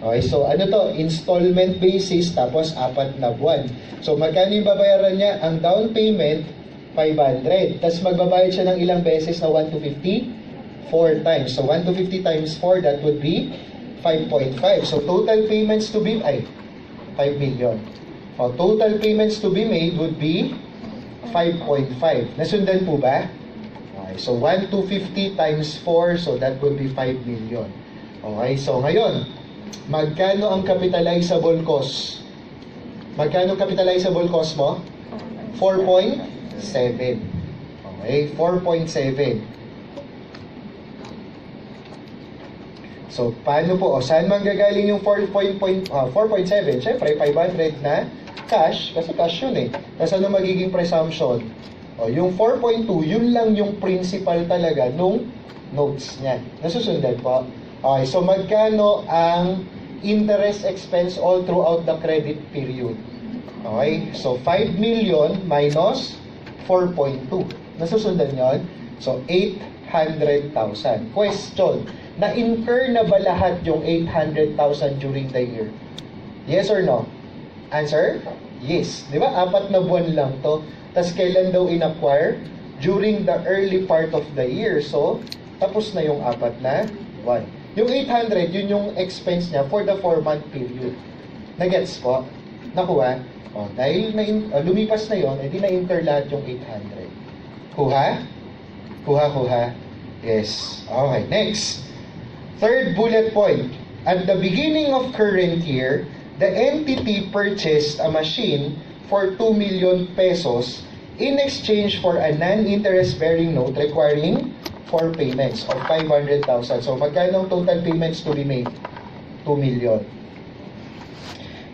Okay, so ano to? Installment basis tapos 4 na buwan. So magkano yung babayaran niya? Ang down payment 500. Tapos magbabayad siya ng ilang beses na 1 to 50? 4 times. So 1 to 50 times 4, that would be 5.5. So total payments to be, 5 million. Total payments to be made would be 5.5. Nasundan po ba? Okay, so 1 to 50 times 4, so that would be 5 million. Okay, so ngayon, magkano ang capitalizable cost? Magkano capitalizable cost mo? 4.7. Okay, 4.7. So, paano po? O, saan manggagaling yung 4.7? Siyempre, 500 na cash, kasi cash yun eh. Tapos ano magiging presumption? O, yung 4.2, yun lang yung principal talaga nung notes niya. Nasusundan po? Okay, so magkano ang interest expense all throughout the credit period? Okay, so 5 million minus 4.2. Nasusundan yon? So, 800,000. Question, na-incur na ba lahat yung 800,000 during the year? Yes or no? Answer? Yes. Di ba? 4 na buwan lang to. Tapos kailan daw in-acquire? During the early part of the year. So, tapos na yung 4 na buwan. Yung 800, yun yung expense niya for the 4-month period. Nagets po? Nakuha? O, dahil lumipas na yon, edi na-incur lahat yung 800. Kuha? Kuha? Yes. Okay, next. Third bullet point. At the beginning of current year, the entity purchased a machine for 2 million pesos in exchange for a non-interest-bearing note requiring 4 payments of 500,000. So, magkano ang total payments to be made? 2 million.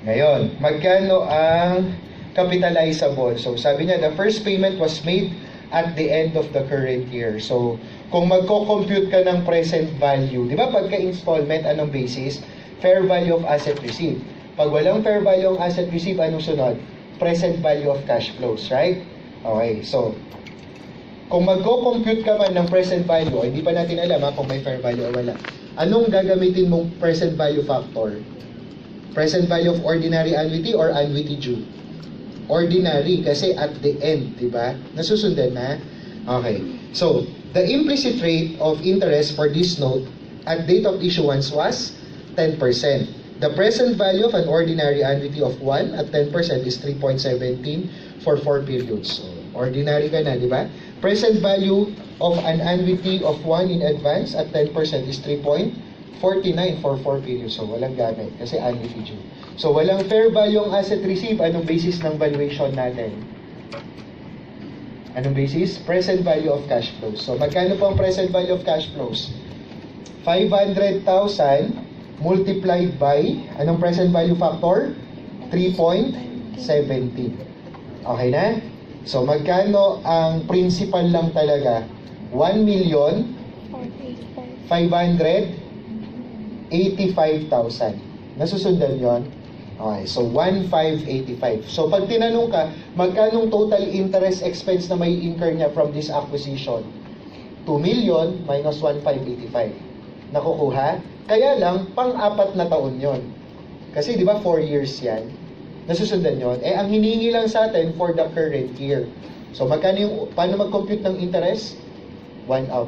Ngayon, magkano ang capitalizable? So, sabi niya, the first payment was made at the end of the current year. So, kung magko-compute ka ng present value, di ba pagka-installment, anong basis? Fair value of asset received. Pag walang fair value of asset received, anong sunod? Present value of cash flows, right? Okay, so, kung magko-compute ka man ng present value, hindi pa natin alam kung may fair value o wala. Anong gagamitin mong present value factor? Present value of ordinary annuity or annuity due? Ordinary, kasi at the end, di ba? Nasusundan na? Okay. So, the implicit rate of interest for this note at date of issuance was 10%. The present value of an ordinary annuity of 1 at 10% is 3.17 for 4 periods. So, ordinary ka na, di ba? Present value of an annuity of 1 in advance at 10% is 3.49 for 4 periods. So, walang gamit kasi annuity due. So, walang fair value ang asset received. Anong basis ng valuation natin? Anong basis? Present value of cash flows. So, magkano po ang present value of cash flows? 500,000 multiplied by, anong present value factor? 3.17. Okay na? So, magkano ang principal lang talaga? 1,585,000. Nasusundan yon? Okay, so 1,585. So, pag tinanong ka, magkanong total interest expense na may incur niya from this acquisition? 2 million minus 1,585. Nakukuha? Kaya lang, pang-4 na taon yon. Kasi, di ba, 4 years yan? Nasusundan yon? Eh, ang hinihingi lang sa atin for the current year. So, magkano yung, paano mag-compute ng interest?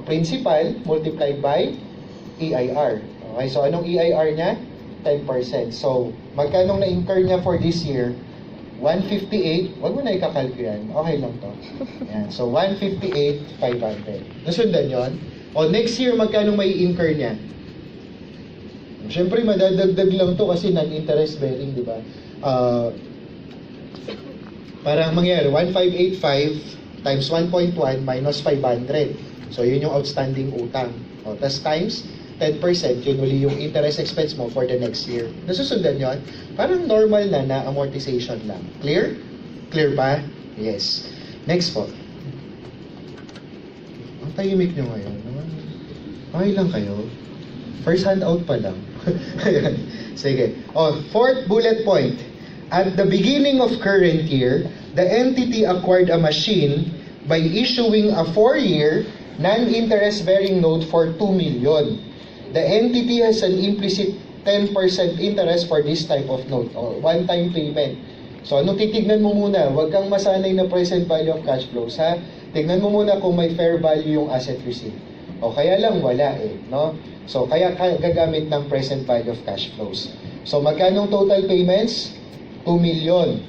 Principal multiplied by EIR. Okay, so anong EIR niya? 10%. So, magkano na-incur niya for this year? 158. Wag mo na ikakalko yan. Okay lang to. Yan. So, 158,500. Nasundan yon? O, next year, magkano may incur niya? Siyempre, madadagdag lang to kasi non-interest bearing, di ba? Parang mangyari, 1,585 times 1.1 minus 500. So, yun yung outstanding utang. O, tas times 10%, yun uli yung interest expense mo for the next year. Nasusundan yun? Parang normal na amortization lang. Clear? Clear ba? Yes. Next po. Ang tahimik nyo ngayon. Okay lang kayo. First handout pa lang. Sige. Fourth bullet point. At the beginning of current year, the entity acquired a machine by issuing a 4-year non-interest-bearing note for 2 million. The entity has an implicit 10% interest for this type of note or one-time payment. So, anong titignan mo muna? Huwag kang masanay na present value of cash flows, ha? Tignan mo muna kung may fair value yung asset received. O kaya lang wala no? So, kaya gagamit ng present value of cash flows. So, magkano total payments? 2 million.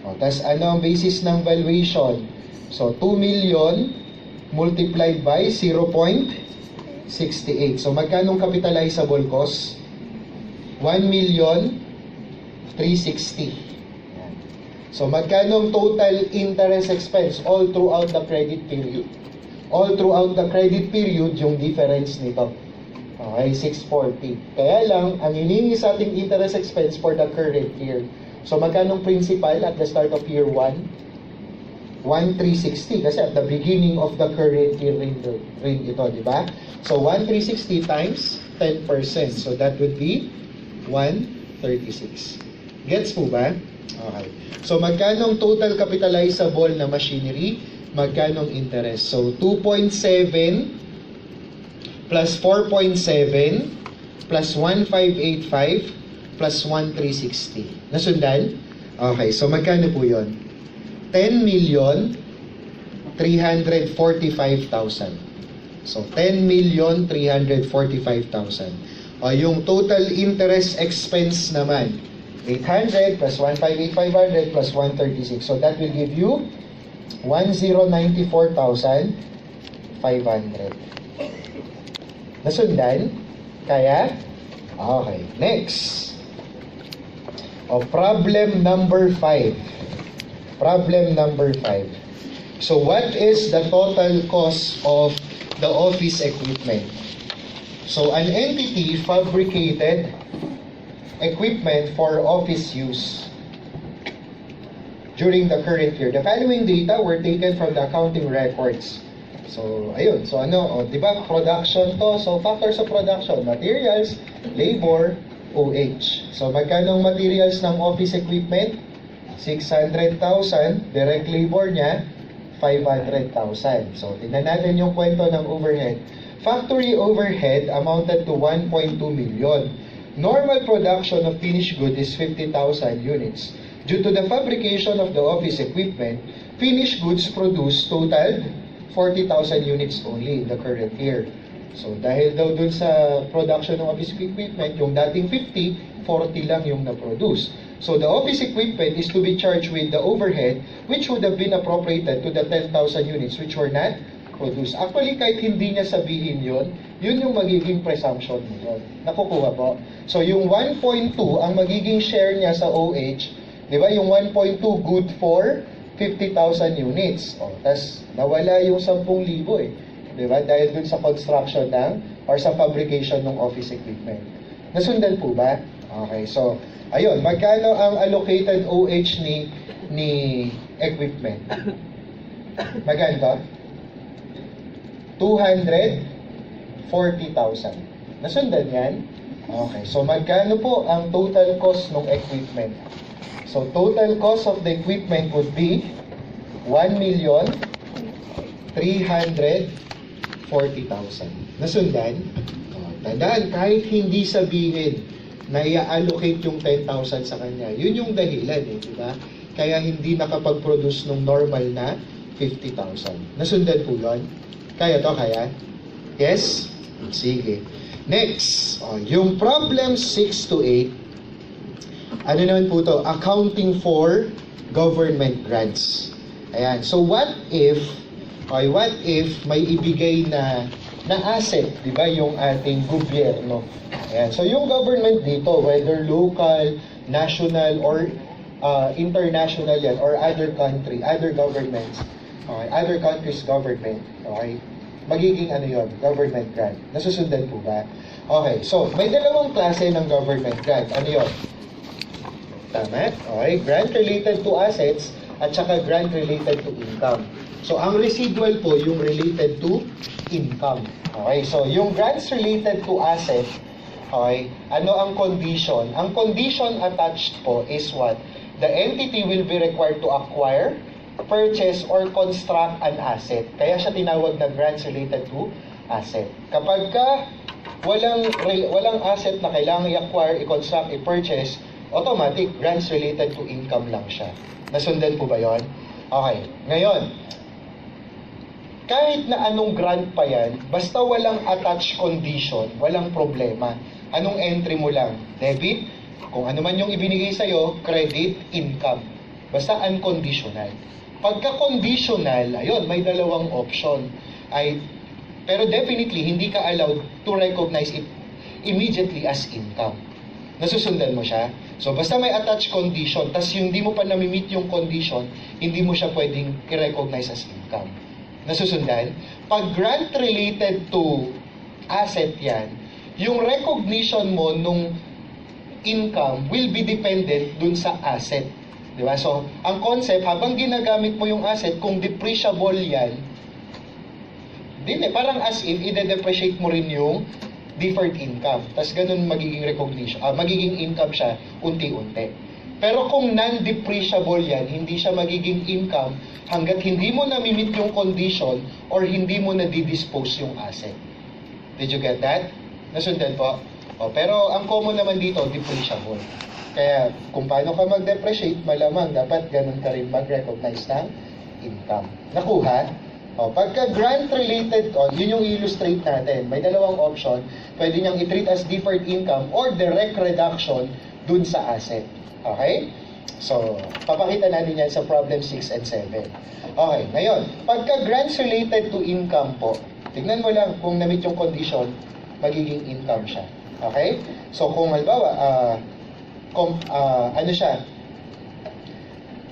O, tas ano ang basis ng valuation? So, 2 million multiplied by 0.68. So, magkano capitalizable cost? 1,360,000. So, magkano total interest expense all throughout the credit period? All throughout the credit period, yung difference nito. Okay, 640. Kaya lang, ang hiningi sa ating interest expense for the current year. So, magkano principal at the start of year 1? 1,360. Kasi at the beginning of the current year rin ito, di ba? So, 1,360 times 10%. So, that would be 136. Gets mo ba? Okay. So, magkano total capitalizable na machinery? Magkano interest? So, 2.7 plus 4.7 plus 1,585 plus 1,360. Nasundan? Okay. So, magkano po yun? 10,345,000. So, 10,345,000. O, yung total interest expense naman, 800 plus 158,500 plus 136. So, that will give you 1,094,500. Nasundan? Kaya? Okay. Next. O, problem number 5. Problem number 5. So, what is the total cost of the office equipment? So, an entity fabricated equipment for office use during the current year. The following data were taken from the accounting records. So, ayun. So, ano, di ba, production to. So, factors of production, materials, labor, OH. So, magkano materials ng office equipment? 600,000. Direct labor niya, 500,000. So, tingnan natin yung kwento ng overhead. Factory overhead amounted to 1.2 million. Normal production of finished good is 50,000 units. Due to the fabrication of the office equipment, finished goods produced totaled 40,000 units only in the current year. So, dahil daw dun sa production ng office equipment, yung dating 50, 40 lang yung na-produce. So, the office equipment is to be charged with the overhead which would have been appropriated to the 10,000 units which were not produced. Actually, kahit hindi niya sabihin yun yung magiging presumption niyo. Nakukuha po. So, yung 1.2, ang magiging share niya sa OH, di ba, yung 1.2 good for 50,000 units. O, tas nawala yung 10,000 eh. Di ba? Dahil dun sa construction ng or sa fabrication ng office equipment. Nasundan po ba? Okay, so, ayun, magkano ang allocated OH ni equipment? Magkano to? 240,000. Nasundan yan? Okay, so magkano po ang total cost ng equipment? So, total cost of the equipment would be 1,340,000. Nasundan? Tandaan, kahit hindi sabihin na i-allocate yung 10,000 sa kanya, yun yung dahilan di ba? Kaya hindi nakapag-produce ng normal na 50,000. Nasundan po yun? Kaya to, kaya? Yes? Sige. Next, yung problem 6 to 8, ano naman po to? Accounting for government grants. Ayan. So, what if may ibigay na asset, di ba, yung ating gobyerno? Ayan. So, yung government dito, whether local, national, or international yan, or other governments, okay, other countries' government, okay, magiging ano yun, government grant. Nasusundan po ba? Okay, so, may dalawang klase ng government grant. Ano yun? Tama? Okay, grant related to assets at saka grant related to income. So, ang residual po, yung related to income. Okay, so, yung grants related to asset, okay, ano ang condition? Ang condition attached po is what? The entity will be required to acquire, purchase, or construct an asset. Kaya siya tinawag na grants related to asset. Kapag ka walang asset na kailangan i-acquire, i-construct, i-purchase, automatic, grants related to income lang siya. Nasundan po ba yon? Okay, ngayon, kahit na anong grant pa yan, basta walang attached condition, walang problema. Anong entry mo lang? Debit, kung ano man yung ibinigay sa'yo, credit, income. Basta unconditional. Pagka conditional, ayun, may dalawang option. Pero definitely, hindi ka allowed to recognize it immediately as income. Nasusundan mo siya? So, basta may attached condition, tas hindi mo pa nami-meet yung condition, hindi mo siya pwedeng i-recognize as income. Nasusundan? Pag grant related to asset yan, yung recognition mo nung income will be dependent dun sa asset. Diba? So, ang concept, habang ginagamit mo yung asset, kung depreciable yan, parang as if, ide-depreciate mo rin yung deferred income. Tapos ganun magiging recognition, magiging income siya unti-unti. Pero kung non-depreciable yan, hindi siya magiging income hanggat hindi mo na-meet yung condition or hindi mo na-dispose yung asset. Did you get that? Nasundan po? Pero ang common naman dito, depreciable. Kaya kung paano ka mag-depreciate, malamang dapat ganun ka rin mag-recognize ng income. Nakuha? Pagka grant-related, yun yung illustrate natin. May dalawang option. Pwede niyang i-treat as deferred income or direct reduction dun sa asset. Okay? So, papakita natin yan sa problem 6 and 7. Okay, ngayon, pagka grants related to income po, tignan mo lang kung na-meet yung condition, magiging income siya. Okay? So, kung halimbawa, ano siya,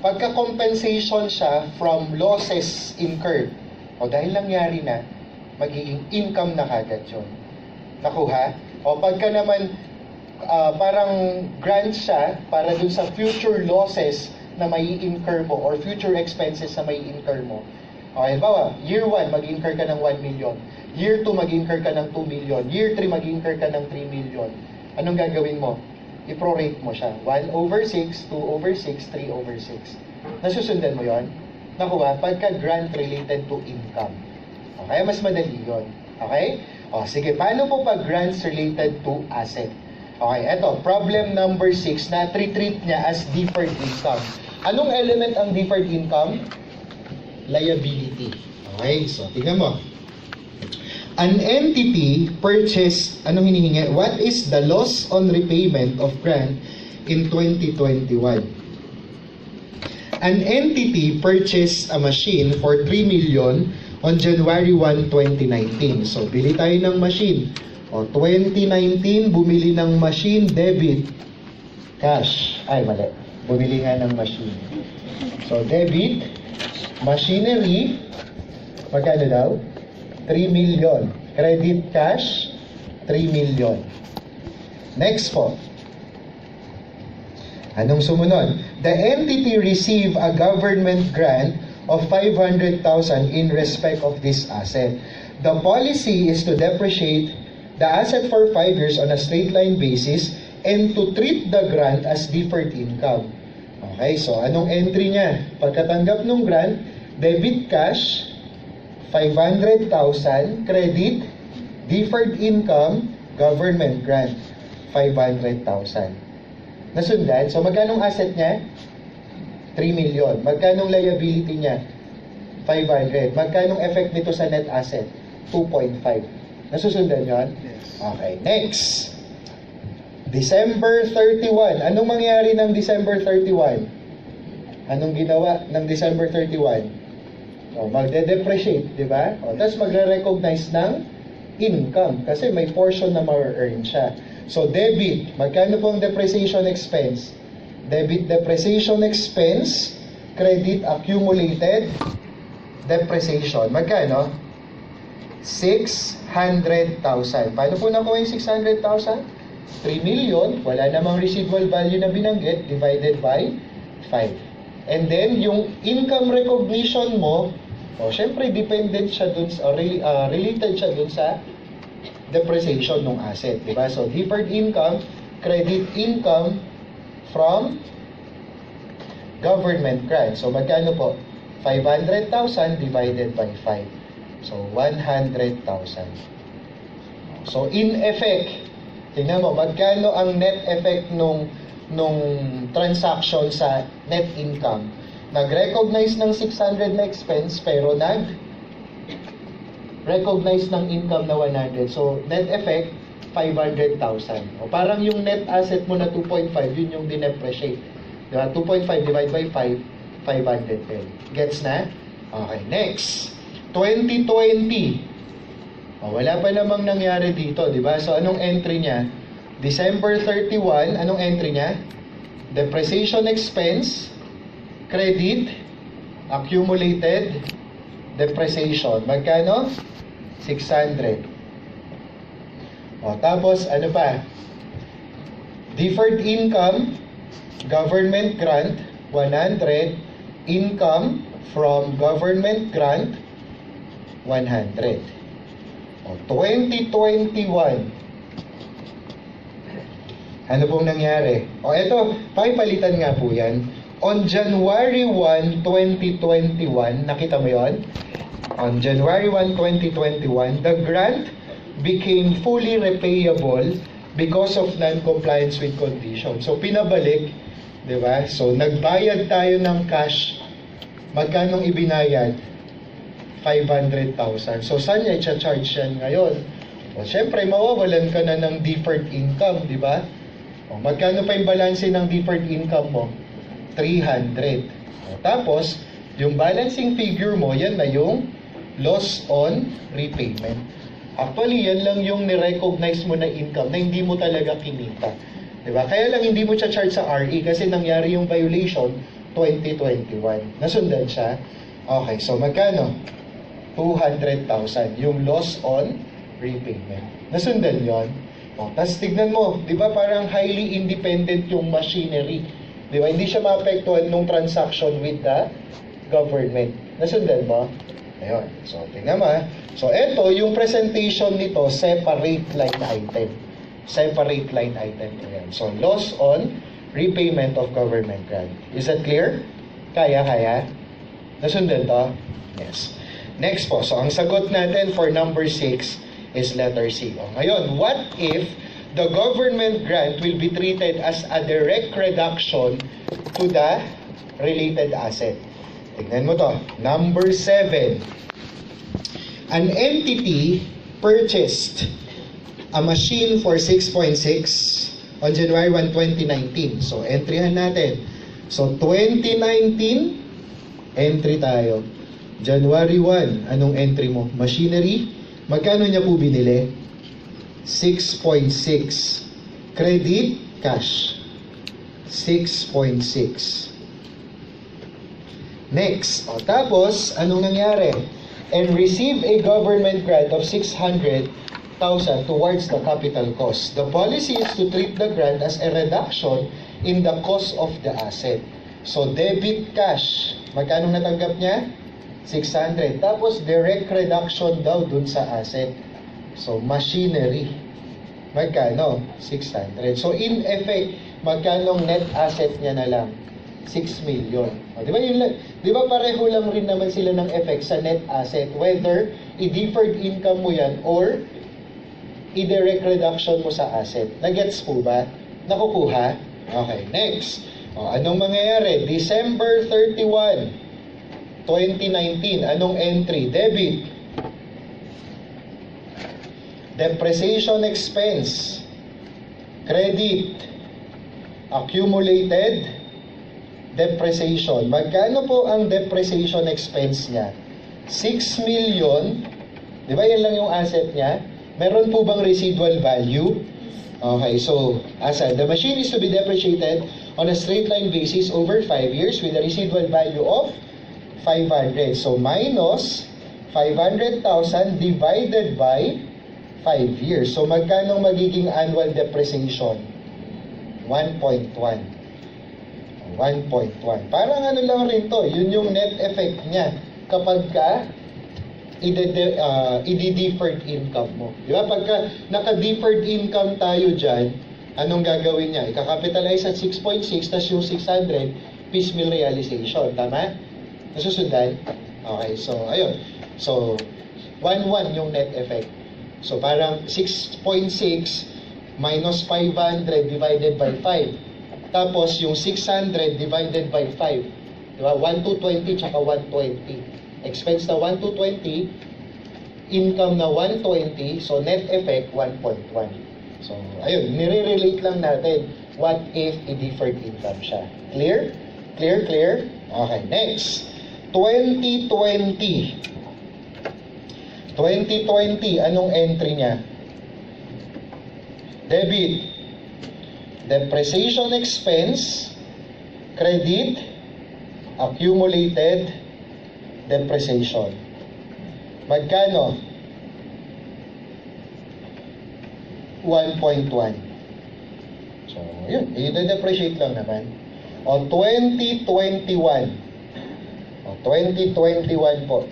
pagka compensation siya from losses incurred, dahil nangyari na, magiging income na kagad yun. Nakuha? Pagka naman, parang grant siya para dun sa future losses na may incur mo or future expenses na may incur mo. Halimbawa, year 1, mag-incur ka ng 1 million. Year 2, mag-incur ka ng 2 million. Year 3, mag-incur ka ng 3 million. Anong gagawin mo? I-prorate mo siya. 1/6, 2/6, 3/6. Nasusundan mo yon? Nakuha, pagka grant related to income. Kaya mas madali yun. Okay? Sige, paano po pag grants related to asset? Okay, eto, problem number 6 na treat niya as deferred income. Anong element ang deferred income? Liability. Okay, so tingnan mo. An entity purchased, anong hinihingi? What is the loss on repayment of grant in 2021? An entity purchased a machine for 3 million on January 1, 2019. So, bili tayo ng machine. 2019, bumili ng machine, debit, cash. Ay, mali. Bumili nga ng machine. So, debit, machinery, magkano daw? 3 million. Credit cash, 3 million. Next po. Anong sumunod? The entity receive a government grant of 500,000 in respect of this asset. The policy is to depreciate the asset for 5 years on a straight line basis and to treat the grant as deferred income. Okay, so anong entry niya? Pagkatanggap ng grant, debit cash, 500,000, credit, deferred income, government grant, 500,000. Nasundan? So, magkanong asset niya? 3 million. Magkanong liability niya? 500. Magkanong effect nito sa net asset? 2.5. Nasusundan yun? Yes. Okay, next. December 31. Anong mangyari ng December 31? Anong ginawa ng December 31? Magde-depreciate, di ba? Tapos magre-recognize ng income kasi may portion na ma-earn siya. So, debit, magkano po ang depreciation expense? Debit depreciation expense, credit accumulated depreciation. Magkano? 600,000. Paano po nakuha yung 600,000? 3 million, wala namang residual value na binanggit, divided by 5. And then, yung income recognition mo, syempre, dependent siya dun, related siya dun sa depreciation ng asset, di ba? So, deferred income, credit income from government grant. So, magkano po? 500,000 divided by 5. So, 100,000. So, in effect, tingnan mo, magkano ang net effect nung nung transaction sa net income. Nag-recognize ng 600 na expense pero nag-recognize ng income na 100. So, net effect, 500,000. O parang yung net asset mo na 2.5, yun yung dinepreciate. Diba? 2.5 divided by 5, 510. Gets na? Okay, next. 2020. O, wala pa namang nangyari dito, diba? So, anong entry niya? December 31, anong entry niya? Depreciation expense, credit, accumulated, depreciation. Magkano? 600. O, tapos, ano pa? Deferred income, government grant, 100. Income from government grant, 100. O, 2021. Ano pong nangyari? O, eto, pakipalitan nga po yan. On January 1, 2021, nakita mo yon? On January 1, 2021, the grant became fully repayable because of non-compliance with conditions. So, pinabalik, di ba? So, nagbayad tayo ng cash. Magkanong ibinayad? 500,000. So, saan niya i-charge yan ngayon? O, syempre, mawawalan ka na ng deferred income, di ba? O, magkano pa yung balanse ng deferred income mo? 300. O, tapos, yung balancing figure mo, yan na yung loss on repayment. Actually, yan lang yung ni-recognize mo na income na hindi mo talaga kinita. Diba? Kaya lang hindi mo charge sa RE kasi nangyari yung violation 2021. Nasundan siya? Okay, so magkano? 200,000. Yung loss on repayment. Nasundan yon. O, tapos tignan mo, di ba parang highly independent yung machinery. Di ba? Hindi siya maapektuhan nung transaction with the government. Nasundan mo? Ayun. So, tingnan mo. So, eto, yung presentation nito, separate line item. Separate line item. Ayan. So, loss on repayment of government grant. Is that clear? Kaya? Nasundan to? Yes. Next po. So, ang sagot natin for number 6 is letter C. O, ngayon, what if the government grant will be treated as a direct reduction to the related asset? Tignan mo to. Number 7. An entity purchased a machine for 6.6 on January 1, 2019. So, entryhan natin. So, 2019, entry tayo. January 1, anong entry mo? Machinery. Magkano niya po binili? 6.6. Credit, cash. 6.6. Next. O, tapos, anong nangyari? And receive a government grant of 600,000 towards the capital cost. The policy is to treat the grant as a reduction in the cost of the asset. So, debit cash. Magkano natanggap niya? 600. Tapos, direct reduction daw dun sa asset. So, machinery. Magkano? 600. So, in effect, magkano net asset niya na lang? 6 million. O, di ba pareho lang rin naman sila ng effect sa net asset, whether i-deferred income mo yan or i-direct reduction mo sa asset. Nagets po ba? Nakukuha? Okay, next. O, anong mangyayari? December 31, 2019. Anong entry? Debit. Depreciation expense. Credit. Accumulated depreciation. Magkano po ang depreciation expense niya? 6 million. Di ba yan lang yung asset niya? Meron po bang residual value? Okay, so, the machine is to be depreciated on a straight line basis over 5 years with a residual value of 500. So, minus 500,000 divided by 5 years. So, magkano magiging annual depreciation? 1.1. 1.1. Parang ano lang rin to, yun yung net effect niya kapag ka i-deferred income mo. Di ba? Pagka naka-deferred income tayo dyan, anong gagawin niya? Ika-capitalize at 6.6, tas yung 600, piecemeal realization. Tama? Nasusundan? Okay, so, ayun. So, 1.1 yung net effect. So, parang 6.6 minus 500 divided by 5. Tapos yung 600 divided by 5. Diba? 1 to 20 tsaka 120. Expense na 1 to 20, income na 120, so net effect 1.1. So, ayun, nire-relate lang natin what if i-deferred income siya. Clear? Clear, clear? Okay, next. 2020. 2020, anong entry niya? Debit. Depreciation expense, credit, accumulated depreciation. Magkano? 1.1. So, yun. I-depreciate lang naman. O, 2021. O, 2021 po.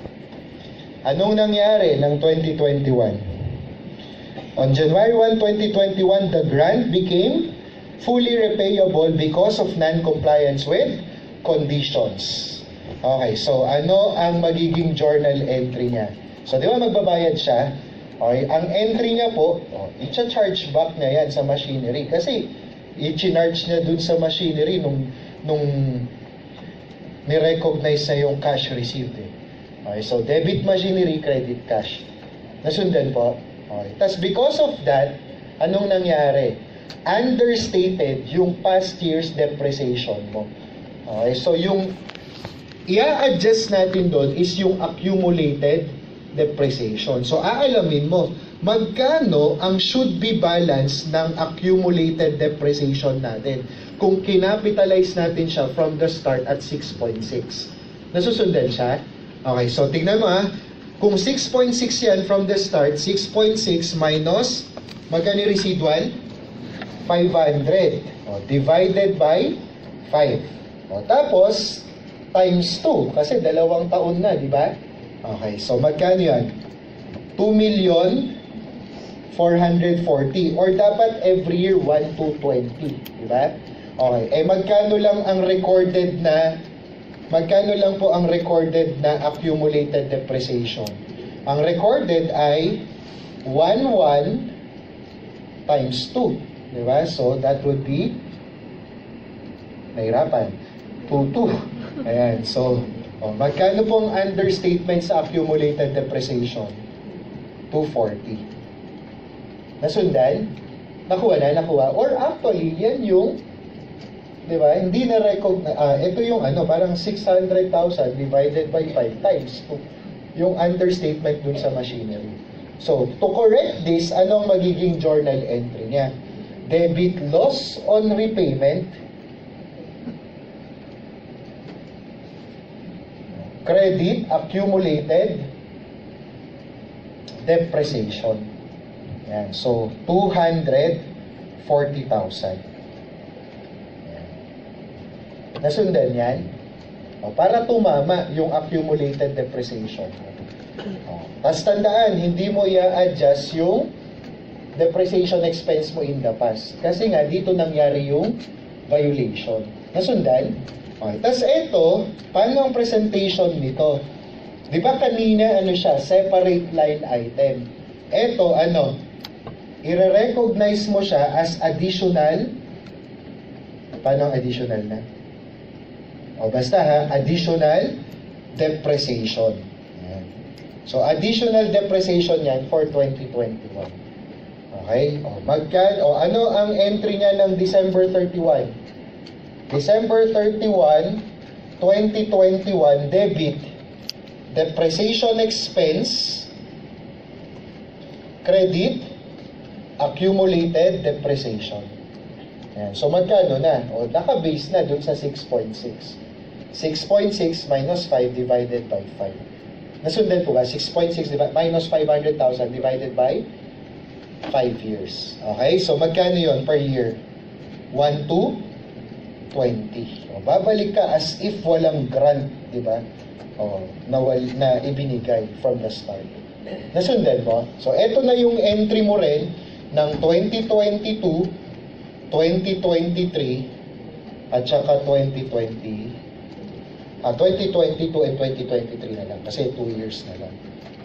Anong nangyari ng 2021? On January 1, 2021, the grant became fully repayable because of non-compliance with conditions. Okay, so ano ang magiging journal entry niya? So, di ba magbabayad siya? Okay, ang entry niya po, i-charge back niya yan sa machinery. Kasi, i-charge niya dun sa machinery nung ni-recognize na yung cash received. Okay, so debit machinery, credit cash. Nasundan po? Okay. Tapos because of that, anong nangyari? Understated yung past year's depreciation mo. Okay, so yung i-adjust natin doon is yung accumulated depreciation. So aalamin mo, magkano ang should be balance ng accumulated depreciation natin kung kinapitalize natin siya from the start at 6.6. Nasusundan siya? Okay, so tingnan mo kung 6.6 yan from the start, 6.6 minus, magkano residual? 500. O, divided by 5. O, tapos, times 2. Kasi 2 taon na, di ba? Okay, so magkano yan? 2,440,000. Or dapat every year, 1 to 20. Di ba? Okay, magkano lang ang recorded na accumulated depreciation? Ang recorded ay 11 times 2. Diba? So, that would be, nahirapan, 22. Ayan. So, magkano pong understatement sa accumulated depreciation? 240. Nasundan? Nakuha na? Nakuha? Or actually, yan yung, diba? Hindi na ito yung parang 600,000 divided by 5 times 2. Yung understatement dun sa machinery. So, to correct this, anong magiging journal entry niya? Debit loss on repayment, credit accumulated depreciation. Yan. So, 240,000. Nasundan yan? Para tumama yung accumulated depreciation. Tapos tandaan, hindi mo i-adjust yung depreciation expense mo in the past. Kasi nga, dito nangyari yung violation. Nasundan? Okay. Tapos ito, paano ang presentation nito? Di ba kanina, siya, separate line item. Ito, i-recognize mo siya as additional. Paano ang additional na? Basta additional depreciation. Ayan. So, additional depreciation yan for 2021. Okay? Ano ang entry niya ng December 31? December 31, 2021, debit, depreciation expense, credit, accumulated depreciation. Ayan. So, magkano na? Naka-base na dun sa 6.6. 6.6 minus 5 divided by 5. Nasundan po ba? 6.6 minus 500,000 divided by 5 years. Okay? So, magkano yon per year? 1 to 20. Babalik ka as if walang grant, di ba? Na ibinigay from the start. Nasundan mo? So, eto na yung entry mo rin ng 2022, 2023, at saka 2022 and 2023 na lang. Kasi 2 years na lang.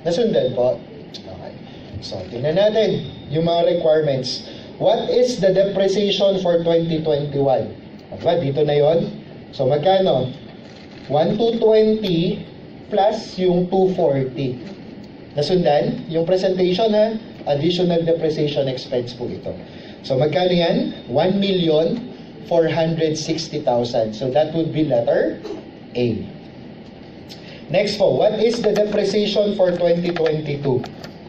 Nasundan po? Okay. So, tingnan natin yung mga requirements. What is the depreciation for 2021? Diba? Dito na yon. So, magkano? 1,220 plus yung 240. Nasundan? Yung presentation, ha? Additional depreciation expense po ito. So, magkano yan? 1,460,000. So, that would be letter A. Next po, what is the depreciation for 2022?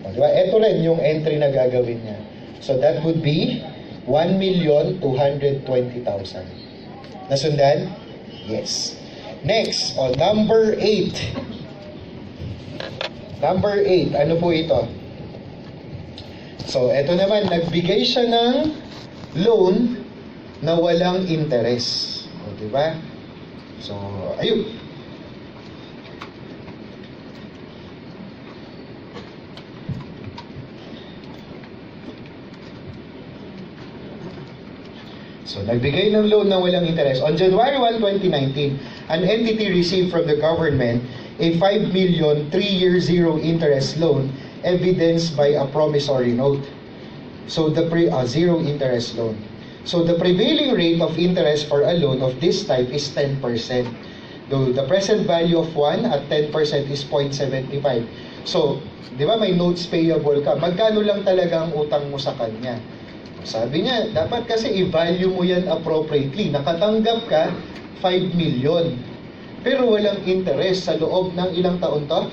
Diba? Ito rin yung entry na gagawin niya. So, that would be 1,220,000. Nasundan? Yes. Next, number 8. Number 8, ano po ito? So, ito naman, nagbigay siya ng loan na walang interest. O, diba? So, ayun. So, nagbigay ng loan na walang interest. On January 1, 2019, an entity received from the government a 5 million 3-year zero interest loan evidenced by a promissory note. So, zero interest loan. So, the prevailing rate of interest for a loan of this type is 10%. Though the present value of 1 at 10% is 0.75. So, di ba may notes payable ka? Magkano lang talaga ang utang mo sa kanya? Sabi niya, dapat kasi i-value mo yan appropriately. Nakatanggap ka 5 million. Pero walang interest sa loob ng ilang taon to?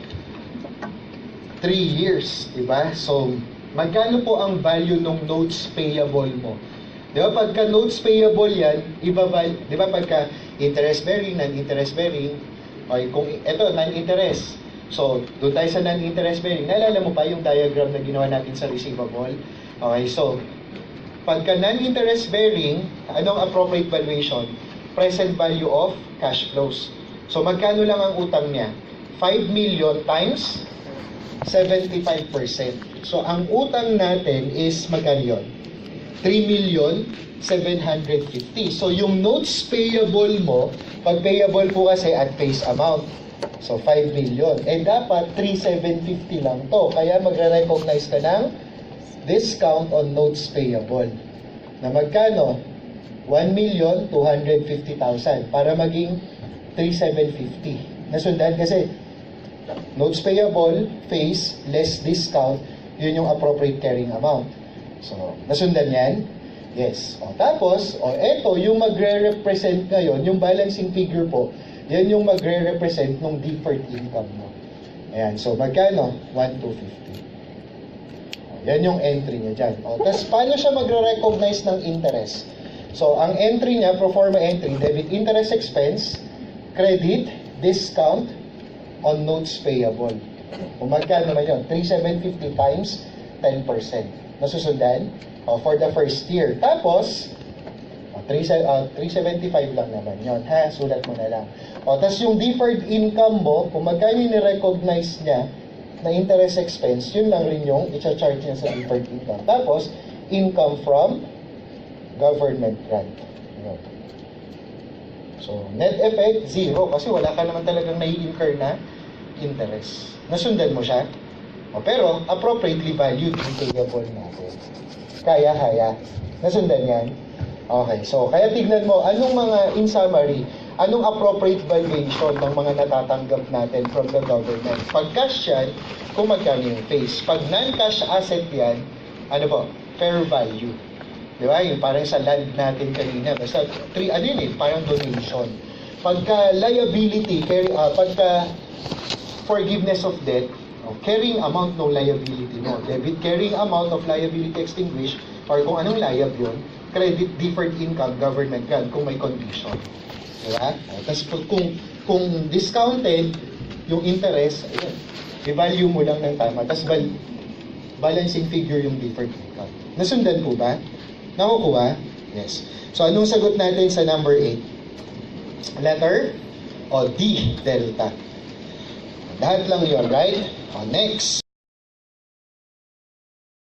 3 years, diba? So, magkano po ang value ng notes payable mo? Diba, pagka notes payable yan, diba, pagka interest bearing, non-interest bearing, okay, kung ito, non-interest. So, doon tayo sa non-interest bearing. Naalala mo pa yung diagram na ginawa natin sa receivable? Okay, so, pagka non-interest bearing, anong appropriate valuation? Present value of cash flows. So, magkano lang ang utang niya? 5 million times 75%. So, ang utang natin is magkano yun? 3,750,000. So, yung notes payable mo, pag payable po kasi at face amount. So, 5 million. Eh, dapat 3,750 lang to. Kaya magre-recognize ka ng discount on notes payable. Na magkano? 1,250,000 para maging 3,750. Nasundan kasi notes payable, face, less discount, yun yung appropriate carrying amount. So, nasundan yan? Yes. O, tapos, eto, yung magre-represent ngayon, yung balancing figure po, yan yung magre-represent ng deferred income mo. Ayan. So, magkano? 1,250. Yan yung entry niya dyan. Tapos, paano siya magre-recognize ng interest? So, ang entry niya, pro forma entry, debit interest expense, credit, discount, on notes payable. Kung magkano naman yun? 3,750 times 10%. Nasusundan? For the first year. Tapos, 375 lang naman yun. Ha? Sulat mo na lang. Tapos yung deferred income mo, kung magkano ni-recognize niya na interest expense, yun lang rin yung i-charge niya sa deferred income. Tapos, income from government grant. So, net effect, zero. Kasi wala ka naman talagang nai-incur na interest. Nasundan mo siya? Pero, appropriately valued yung payable natin. Kaya. Nasundan yan? Okay. So, kaya tignan mo, anong mga, in summary, anong appropriate valuation ng mga natatanggap natin from the government? Pag cash yan, kung magkano yung face. Pag non-cash asset yan, ano po? Fair value. Di ba? Yung parang sa land natin kanina. Basta, parang donation. Pagka liability, pagka forgiveness of debt, carrying amount ng liability mo. Debit carrying amount of liability extinguished, or kung anong liab yun, credit deferred income, government grant, kung may condition. Diba? Tapos kung discounted yung interest, ayun, i-value mo lang ng tama. Tapos balancing figure yung deferred income. Nasundan po ba? Nakukuha? Yes. So, anong sagot natin sa number 8? Letter o D, delta. Lahat lang yun, right? Next.